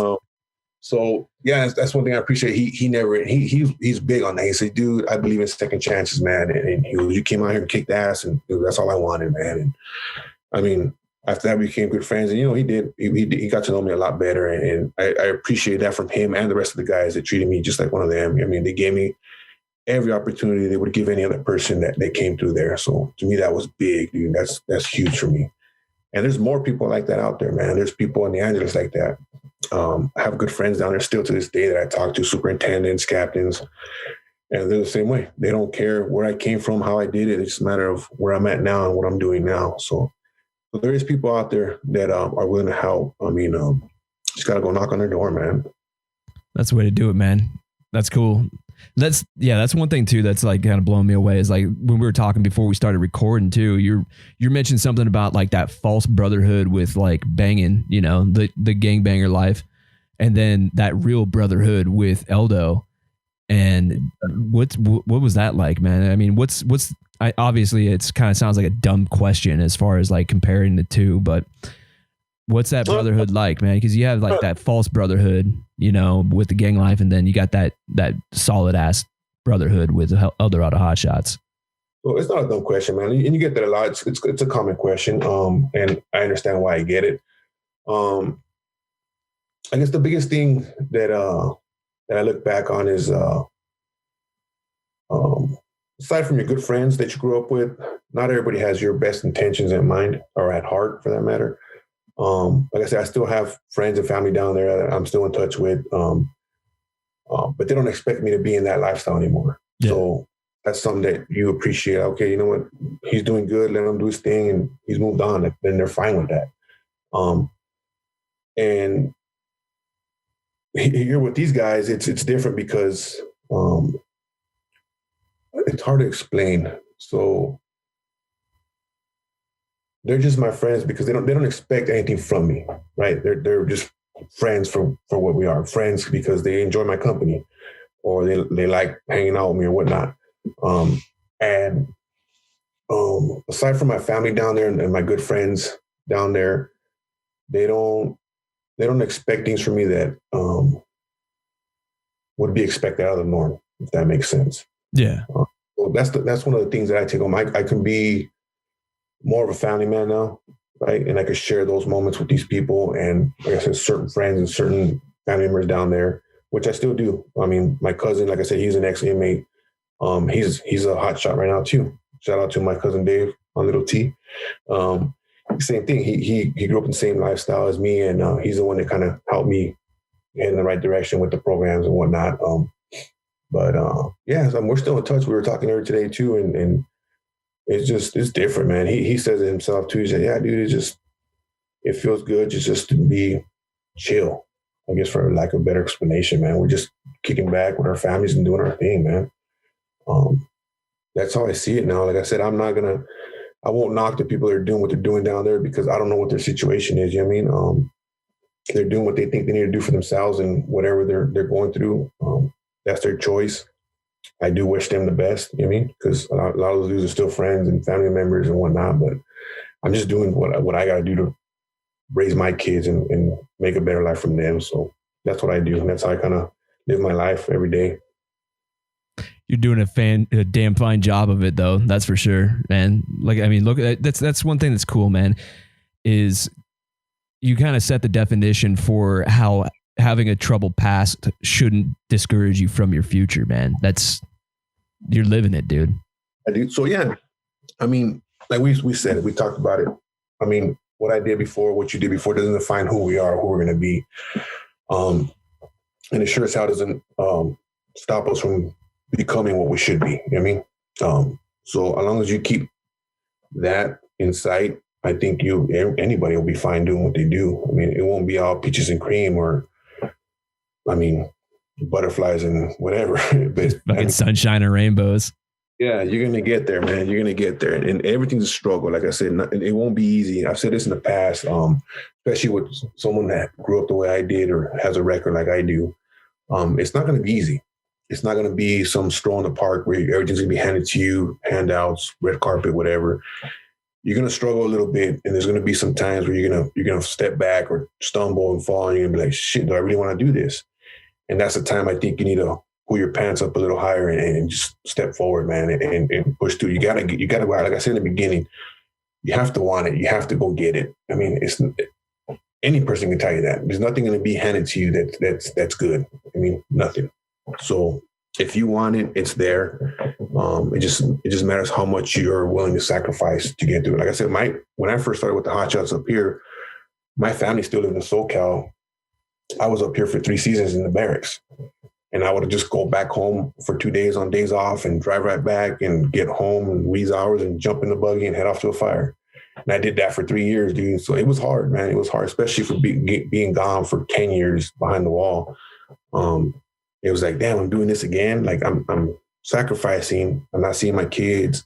So yeah, that's one thing I appreciate. He's big on that. He said, "Dude, I believe in second chances, man." And he goes, "You came out here and kicked ass, and that's all I wanted, man." And I mean, after that, we became good friends, and he got to know me a lot better, and I appreciate that from him and the rest of the guys that treated me just like one of them. I mean, they gave me every opportunity they would give any other person that they came through there. So to me, that was big, dude. That's huge for me. And there's more people like that out there, man. There's people in the Angeles like that. I have good friends down there still to this day that I talk to, superintendents, captains, and they're the same way. They don't care where I came from, how I did it. It's just a matter of where I'm at now and what I'm doing now. So there is people out there that are willing to help. I mean, just got to go knock on their door, man. That's the way to do it, man. That's cool. That's one thing too that's like kind of blowing me away is like when we were talking before we started recording too, you mentioned something about like that false brotherhood with like banging, the gangbanger life, and then that real brotherhood with Eldo. And what was that like, man? I mean, obviously it's kind of sounds like a dumb question as far as like comparing the two, but what's that brotherhood like, man? Because you have like that false brotherhood, with the gang life, and then you got that solid ass brotherhood with Eldorado Hotshots. Well, it's not a dumb question, man, and you get that a lot. It's a common question, and I understand why I get it. I guess the biggest thing that I look back on is aside from your good friends that you grew up with, not everybody has your best intentions in mind or at heart, for that matter. Like I said, I still have friends and family down there that I'm still in touch with, but they don't expect me to be in that lifestyle anymore. Yeah. So that's something that you appreciate. Okay, you know what? He's doing good. Let him do his thing, and he's moved on. Then they're fine with that. And here with these guys, it's different because it's hard to explain. So they're just my friends because they don't expect anything from me, right? They're just friends for what we are. Friends because they enjoy my company or they like hanging out with me or whatnot. Aside from my family down there and my good friends down there, they don't expect things from me that would be expected out of the norm, if that makes sense. Yeah. So that's one of the things that I take home. I can be more of a family man now, right? And I could share those moments with these people. And like I said, certain friends and certain family members down there, which I still do. I mean, my cousin, like I said, he's an ex-inmate. He's a hot shot right now too. Shout out to my cousin Dave on Little T. Same thing. He grew up in the same lifestyle as me, and he's the one that kind of helped me get in the right direction with the programs and whatnot. Yeah, we're still in touch. We were talking earlier today too, and it's different, man. He says it himself too. He said, "Yeah, dude, it feels good just to be chill." I guess for lack of a better explanation, man, we're just kicking back with our families and doing our thing, man. That's how I see it now. Like I said, I won't knock the people that are doing what they're doing down there because I don't know what their situation is. You know what I mean? They're doing what they think they need to do for themselves and whatever they're going through. That's their choice. I do wish them the best, you know what I mean? Because a lot of those dudes are still friends and family members and whatnot, but I'm just doing what I got to do to raise my kids and make a better life from them. So that's what I do. And that's how I kind of live my life every day. You're doing a damn fine job of it, though. That's for sure, man. Like, I mean, look, that's one thing that's cool, man, is, you kind of set the definition for how having a troubled past shouldn't discourage you from your future, man. You're living it, dude. I do. So yeah, I mean, like we said it, we talked about it. I mean, what I did before, what you did before doesn't define who we are, who we're going to be. And it sure as hell doesn't stop us from becoming what we should be. You know what I mean? So as long as you keep that in sight, I think anybody will be fine doing what they do. I mean, it won't be all peaches and cream or, I mean, butterflies and whatever. But fucking sunshine and rainbows. Yeah, you're going to get there, man. You're going to get there. And everything's a struggle. Like I said, it won't be easy. I've said this in the past, especially with someone that grew up the way I did or has a record like I do. It's not going to be easy. It's not going to be some stroll in the park where everything's going to be handed to you, handouts, red carpet, whatever. You're going to struggle a little bit, and there's going to be some times where you're going to step back or stumble and fall, and you're going to be like, shit, do I really want to do this? And that's the time I think you need to pull your pants up a little higher and just step forward, man, and push through. You gotta go out. Like I said in the beginning, you have to want it. You have to go get it. I mean, any person can tell you that. There's nothing going to be handed to you that's good. I mean, nothing. So if you want it, it's there. It just matters how much you're willing to sacrifice to get through it. Like I said, when I first started with the Hotshots up here, my family still lived in SoCal. I was up here for 3 seasons in the barracks. And I would just go back home for 2 days on days off and drive right back and get home in wee hours and jump in the buggy and head off to a fire. And I did that for 3 years, dude. So it was hard, man. It was hard, especially for being gone for 10 years behind the wall. It was like, damn, I'm doing this again. Like I'm sacrificing. I'm not seeing my kids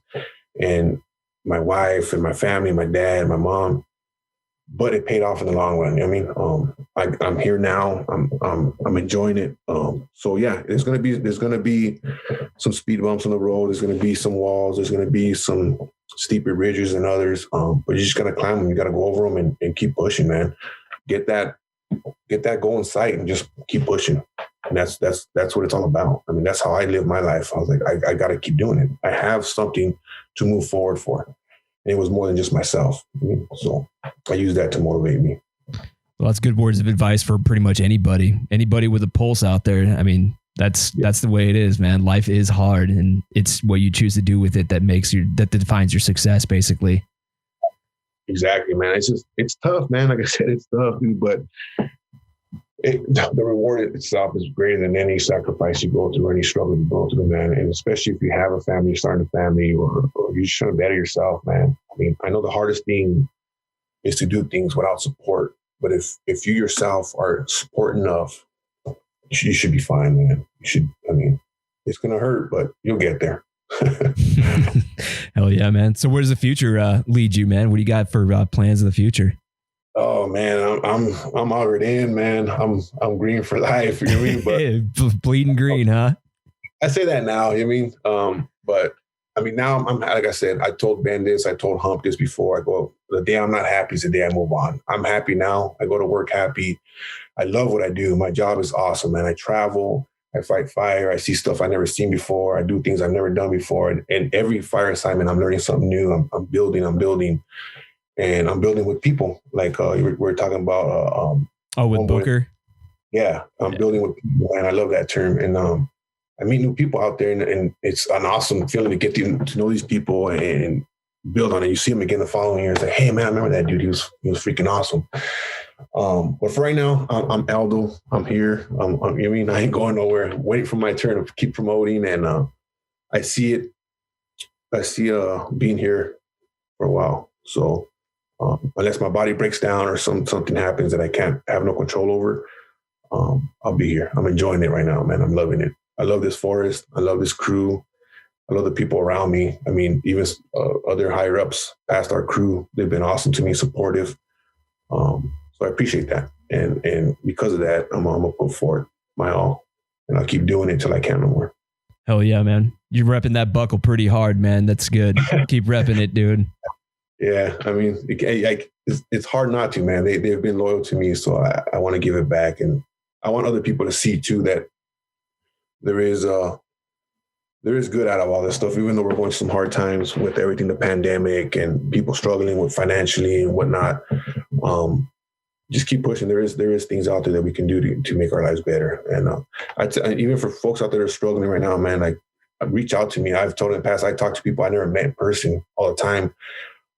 and my wife and my family, my dad, and my mom. But it paid off in the long run. I mean, I'm here now. I'm enjoying it. So yeah, there's gonna be some speed bumps on the road. There's gonna be some walls. There's gonna be some steeper ridges than others. But you just gotta climb them. You gotta go over them and keep pushing, man. Get that goal in sight and just keep pushing. And that's what it's all about. I mean, that's how I live my life. I was like, I gotta keep doing it. I have something to move forward for. And it was more than just myself. So I use that to motivate me. Well, that's good words of advice for pretty much anybody with a pulse out there. I mean, that's the way it is, man. Life is hard, and it's what you choose to do with it that defines your success, basically. Exactly, man. It's tough, man. Like I said, it's tough, dude, but the reward itself is greater than any sacrifice you go through, any struggle you go through, man. And especially if you have a family, you're starting a family, or you're just trying to better yourself, man. I mean, I know the hardest thing is to do things without support, but if you yourself are support enough, you should be fine, man. It's going to hurt, but you'll get there. Hell yeah, man. So where does the future lead you, man? What do you got for plans in the future? Oh man, I'm already in, man. I'm green for life. You know what I mean? But bleeding green, huh? I say that now. You know what I mean? But I mean now I'm like I said. I told Ben this. I told Hump this before. I go, the day I'm not happy is the day I move on. I'm happy now. I go to work happy. I love what I do. My job is awesome, man. I travel. I fight fire. I see stuff I've never seen before. I do things I've never done before. And every fire assignment, I'm learning something new. I'm building. And I'm building with people. Like we're talking about. With Booker. Yeah, I'm building with people, and I love that term. And I meet new people out there, and it's an awesome feeling to get to know these people and build on it. You see them again the following year. It's like, hey man, I remember that dude. He was freaking awesome. But for right now, I'm Aldo. I'm here. I ain't going nowhere. I'm waiting for my turn to keep promoting, and I see it. I see being here for a while. So. Unless my body breaks down or something happens that I can't have no control over, I'll be here. I'm enjoying it right now, man. I'm loving it. I love this forest. I love this crew. I love the people around me. I mean, even other higher ups past our crew, they've been awesome to me, supportive. So I appreciate that. And because of that, I'm gonna put forward my all, and I'll keep doing it till I can't no more. Hell yeah, man. You're repping that buckle pretty hard, man. That's good. Keep repping it, dude. Yeah, I mean, it's hard not to, man. They've been loyal to me, so I want to give it back, and I want other people to see too that there is good out of all this stuff. Even though we're going through some hard times with everything, the pandemic and people struggling with financially and whatnot, just keep pushing. There is things out there that we can do to make our lives better. And even for folks out there that are struggling right now, man, like reach out to me. I've told in the past, I talk to people I never met in person all the time.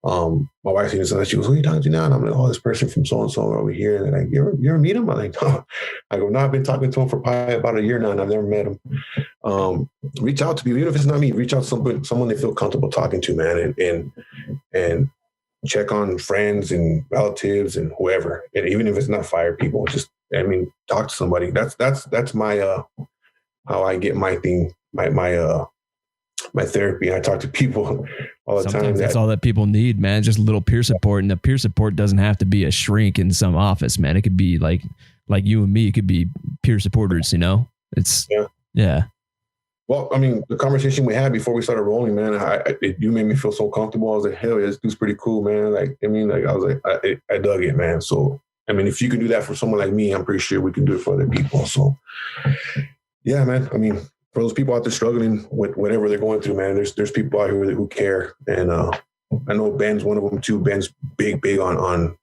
My wife even said, she goes, "Who are you talking to now?" And I'm like, "Oh, this person from so and so over here." And they're like, "You ever meet him?" I'm like, "No." I go, "No, I've been talking to him for probably about a year now, and I've never met him." Reach out to people, even if it's not me. Reach out to someone they feel comfortable talking to, man, and check on friends and relatives and whoever. And even if it's not fire people, just talk to somebody. That's my how I get my thing, my therapy. I talk to people all the time. Sometimes that's all that people need, man. Just a little peer support. And the peer support doesn't have to be a shrink in some office, man. It could be like you and me. It could be peer supporters, It's, yeah. Well, the conversation we had before we started rolling, man, you made me feel so comfortable. I was like, hell yeah, this dude's pretty cool, man. I was like, I dug it, man. So, if you can do that for someone like me, I'm pretty sure we can do it for other people. So, yeah, man. For those people out there struggling with whatever they're going through, man, there's people out here who care. And I know Ben's one of them too. Ben's big on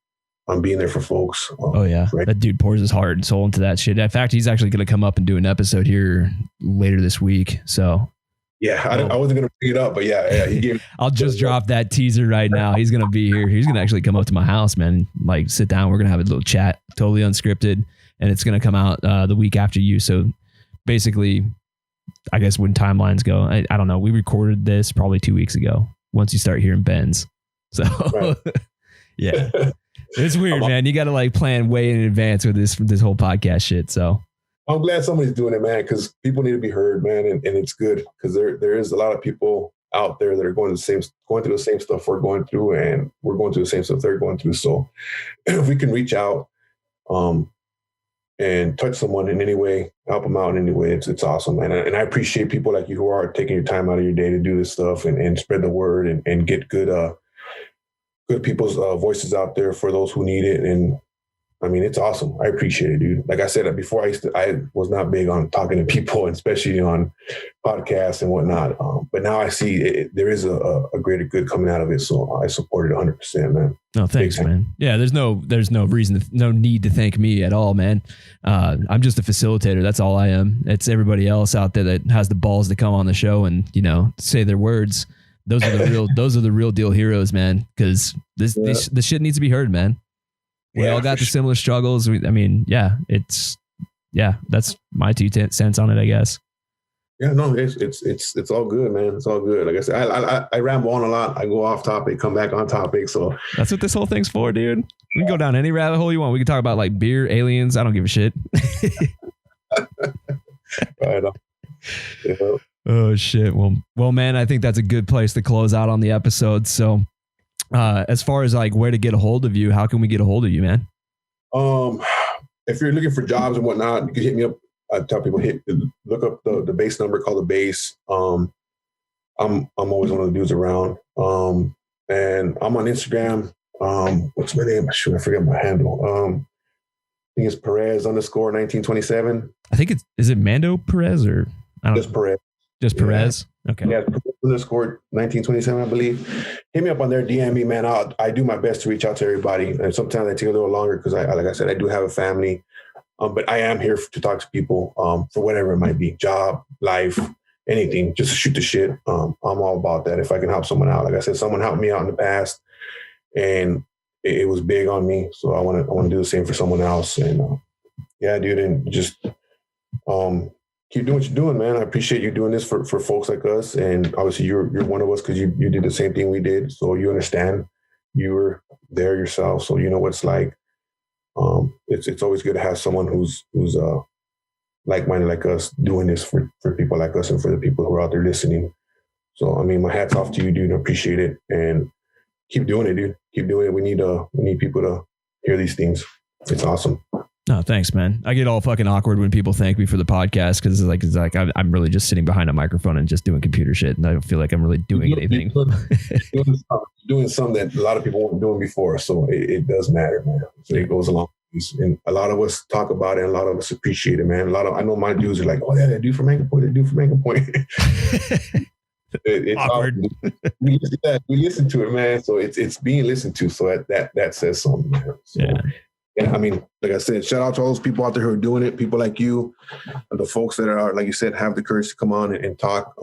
being there for folks. Oh yeah. Right? That dude pours his heart and soul into that shit. In fact, he's actually going to come up and do an episode here later this week. So yeah, I wasn't going to bring it up, but yeah. He gave I'll just drop that teaser right now. He's going to be here. He's going to actually come up to my house, man. Like sit down. We're going to have a little chat, totally unscripted. And it's going to come out the week after you. So basically, I guess when timelines go, I don't know. We recorded this probably 2 weeks ago. Once you start hearing Ben's, so right. Yeah, it's weird, man. You got to plan way in advance with this whole podcast shit. So I'm glad somebody's doing it, man, because people need to be heard, man, and it's good because there is a lot of people out there that are going through the same stuff we're going through, and we're going through the same stuff they're going through. So if we can reach out, and touch someone in any way, help them out in any way, it's awesome, man. And I appreciate people like you who are taking your time out of your day to do this stuff and spread the word and get good people's voices out there for those who need it. And it's awesome. I appreciate it, dude. Like I said before, I was not big on talking to people, especially on podcasts and whatnot. But now I see there is a greater good coming out of it. So I support it 100%, man. No, thanks, man. Yeah, there's no reason, no need to thank me at all, man. I'm just a facilitator. That's all I am. It's everybody else out there that has the balls to come on the show and, say their words. Those are the real deal heroes, man. Because this shit needs to be heard, man. We all got the similar struggles. That's my 2 cents on it, I guess. Yeah, no, it's all good, man. It's all good. Like I said, I ramble on a lot. I go off topic, come back on topic. So that's what this whole thing's for, dude. We can go down any rabbit hole you want. We can talk about beer, aliens. I don't give a shit. Right on. Yeah. Oh shit. Well, man, I think that's a good place to close out on the episode. So, as far as where to get a hold of you, how can we get a hold of you, man? If you're looking for jobs and whatnot, you can hit me up. I tell people look up the base number, call the base. I'm always one of the dudes around. And I'm on Instagram. What's my name? I forget my handle. I think it's Perez _1927. I think is it Mando Perez or I don't know. Perez. Just Perez. Okay. Yeah, _1927, I believe. Hit me up on there, DM me, man. I do my best to reach out to everybody, and sometimes I take a little longer because like I said, I do have a family. But I am here to talk to people for whatever it might be, job, life, anything, just to shoot the shit. I'm all about that. If I can help someone out, like I said, someone helped me out in the past, and it was big on me. So I want to do the same for someone else. And yeah, dude, and just keep doing what you're doing, man. I appreciate you doing this for folks like us. And obviously you're one of us because you did the same thing we did. So you understand. You were there yourself, so you know what it's like. It's always good to have someone who's like-minded like us doing this for people like us and for the people who are out there listening. So, my hat's off to you, dude. I appreciate it. And keep doing it, dude. Keep doing it. We need people to hear these things. It's awesome. No, thanks, man. I get all fucking awkward when people thank me for the podcast because it's like I'm really just sitting behind a microphone and just doing computer shit, and I don't feel like I'm really doing anything. Doing something that a lot of people weren't doing before, so it does matter, man. So it goes along. And a lot of us talk about it, and a lot of us appreciate it, man. I know my dudes are like, oh yeah, that dude from Anchor Point, that dude from Anchor Point. It's awkward. We listen to it, man. So it's being listened to. So that says something, man. So, yeah. Yeah, I mean, like I said, shout out to all those people out there who are doing it. People like you, and the folks that are, like you said, have the courage to come on and talk,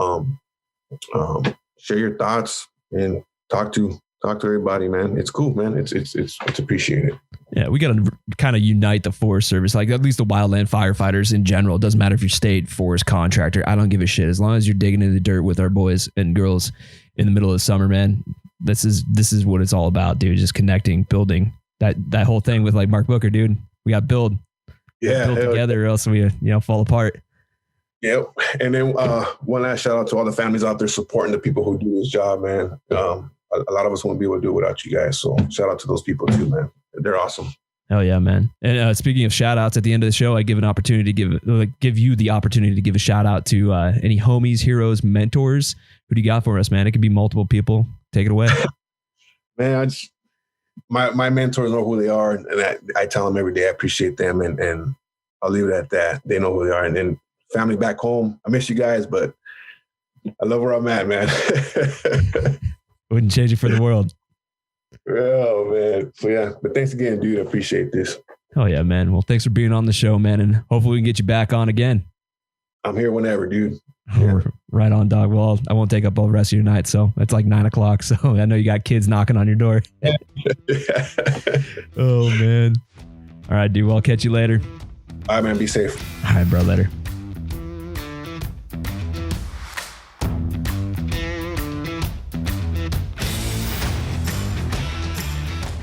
share your thoughts, and talk to everybody, man. It's cool, man. It's appreciated. Yeah, we got to kind of unite the Forest Service, like at least the wildland firefighters in general. It doesn't matter if you're state, forest, contractor. I don't give a shit. As long as you're digging in the dirt with our boys and girls in the middle of the summer, man, this is what it's all about, dude. Just connecting, building that whole thing with like Mark Booker, dude. We got build together, or else we fall apart. Yep. And then one last shout out to all the families out there supporting the people who do this job, man. A lot of us wouldn't be able to do it without you guys. So shout out to those people too, man. They're awesome. Hell yeah, man. And speaking of shout outs, at the end of the show, I give an opportunity to give you the opportunity to give a shout out to any homies, heroes, mentors. Who do you got for us, man? It could be multiple people. Take it away. Man, my mentors know who they are, and I tell them every day I appreciate them, and I'll leave it at that. They know who they are. And then family back home, I miss you guys, but I love where I'm at, man. Wouldn't change it for the world. Oh, man. So, yeah. But thanks again, dude. I appreciate this. Oh, yeah, man. Well, thanks for being on the show, man. And hopefully we can get you back on again. I'm here whenever, dude. Yeah. Right on, dog. Well, I won't take up all the rest of your night. So it's like 9 o'clock. So I know you got kids knocking on your door. Oh, man. All right, dude. Well, I'll catch you later. All right, man. Be safe. All right, bro. Later.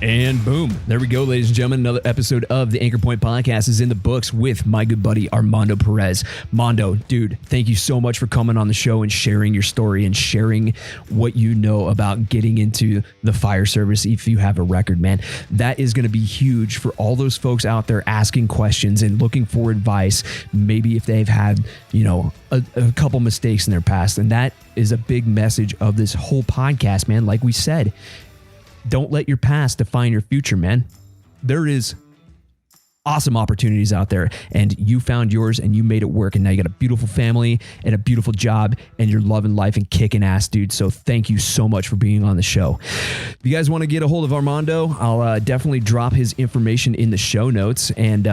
And boom, there we go, ladies and gentlemen. Another episode of the Anchor Point Podcast is in the books with my good buddy, Armando Perez. Mando, dude, thank you so much for coming on the show and sharing your story and sharing what you know about getting into the fire service if you have a record, man. That is going to be huge for all those folks out there asking questions and looking for advice, maybe if they've had, a couple mistakes in their past. And that is a big message of this whole podcast, man. Like we said, don't let your past define your future, man. There is awesome opportunities out there, and you found yours and you made it work, and now you got a beautiful family and a beautiful job, and you're loving life and kicking ass, dude. So thank you so much for being on the show. If you guys want to get a hold of Armando, I'll definitely drop his information in the show notes, and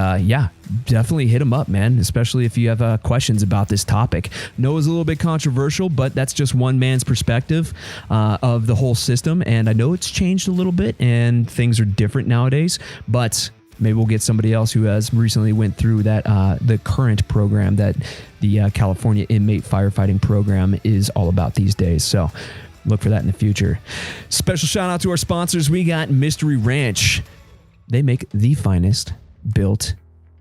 definitely hit him up, man, especially if you have questions about this topic. No, it's a little bit controversial, but that's just one man's perspective of the whole system, and I know it's changed a little bit and things are different nowadays, but maybe we'll get somebody else who has recently went through that the current program that the California inmate firefighting program is all about these days. So look for that in the future. Special shout out to our sponsors. We got Mystery Ranch. They make the finest built,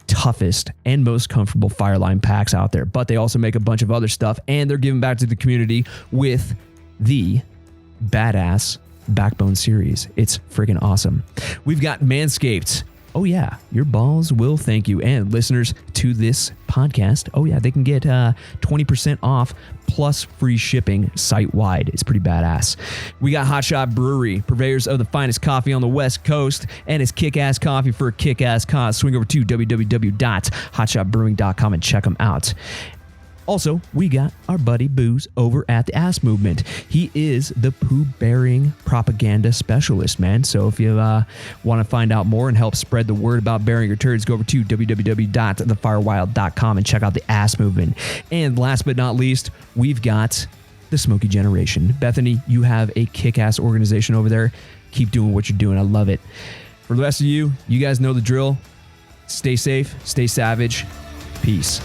toughest, and most comfortable fireline packs out there, but they also make a bunch of other stuff, and they're giving back to the community with the Badass Backbone series. It's freaking awesome. We've got Manscaped. Oh, yeah, your balls will thank you. And listeners to this podcast, oh, yeah, they can get 20% off plus free shipping site-wide. It's pretty badass. We got Hotshot Brewery, purveyors of the finest coffee on the West Coast, and it's kick-ass coffee for a kick-ass cause. Swing over to www.hotshotbrewing.com and check them out. Also, we got our buddy Booze over at the Ass Movement. He is the poo-bearing propaganda specialist, man. So if you want to find out more and help spread the word about bearing your turds, go over to www.thefirewild.com and check out the Ass Movement. And last but not least, we've got the Smoky Generation. Bethany, you have a kick-ass organization over there. Keep doing what you're doing. I love it. For the rest of you, you guys know the drill. Stay safe, stay savage. Peace.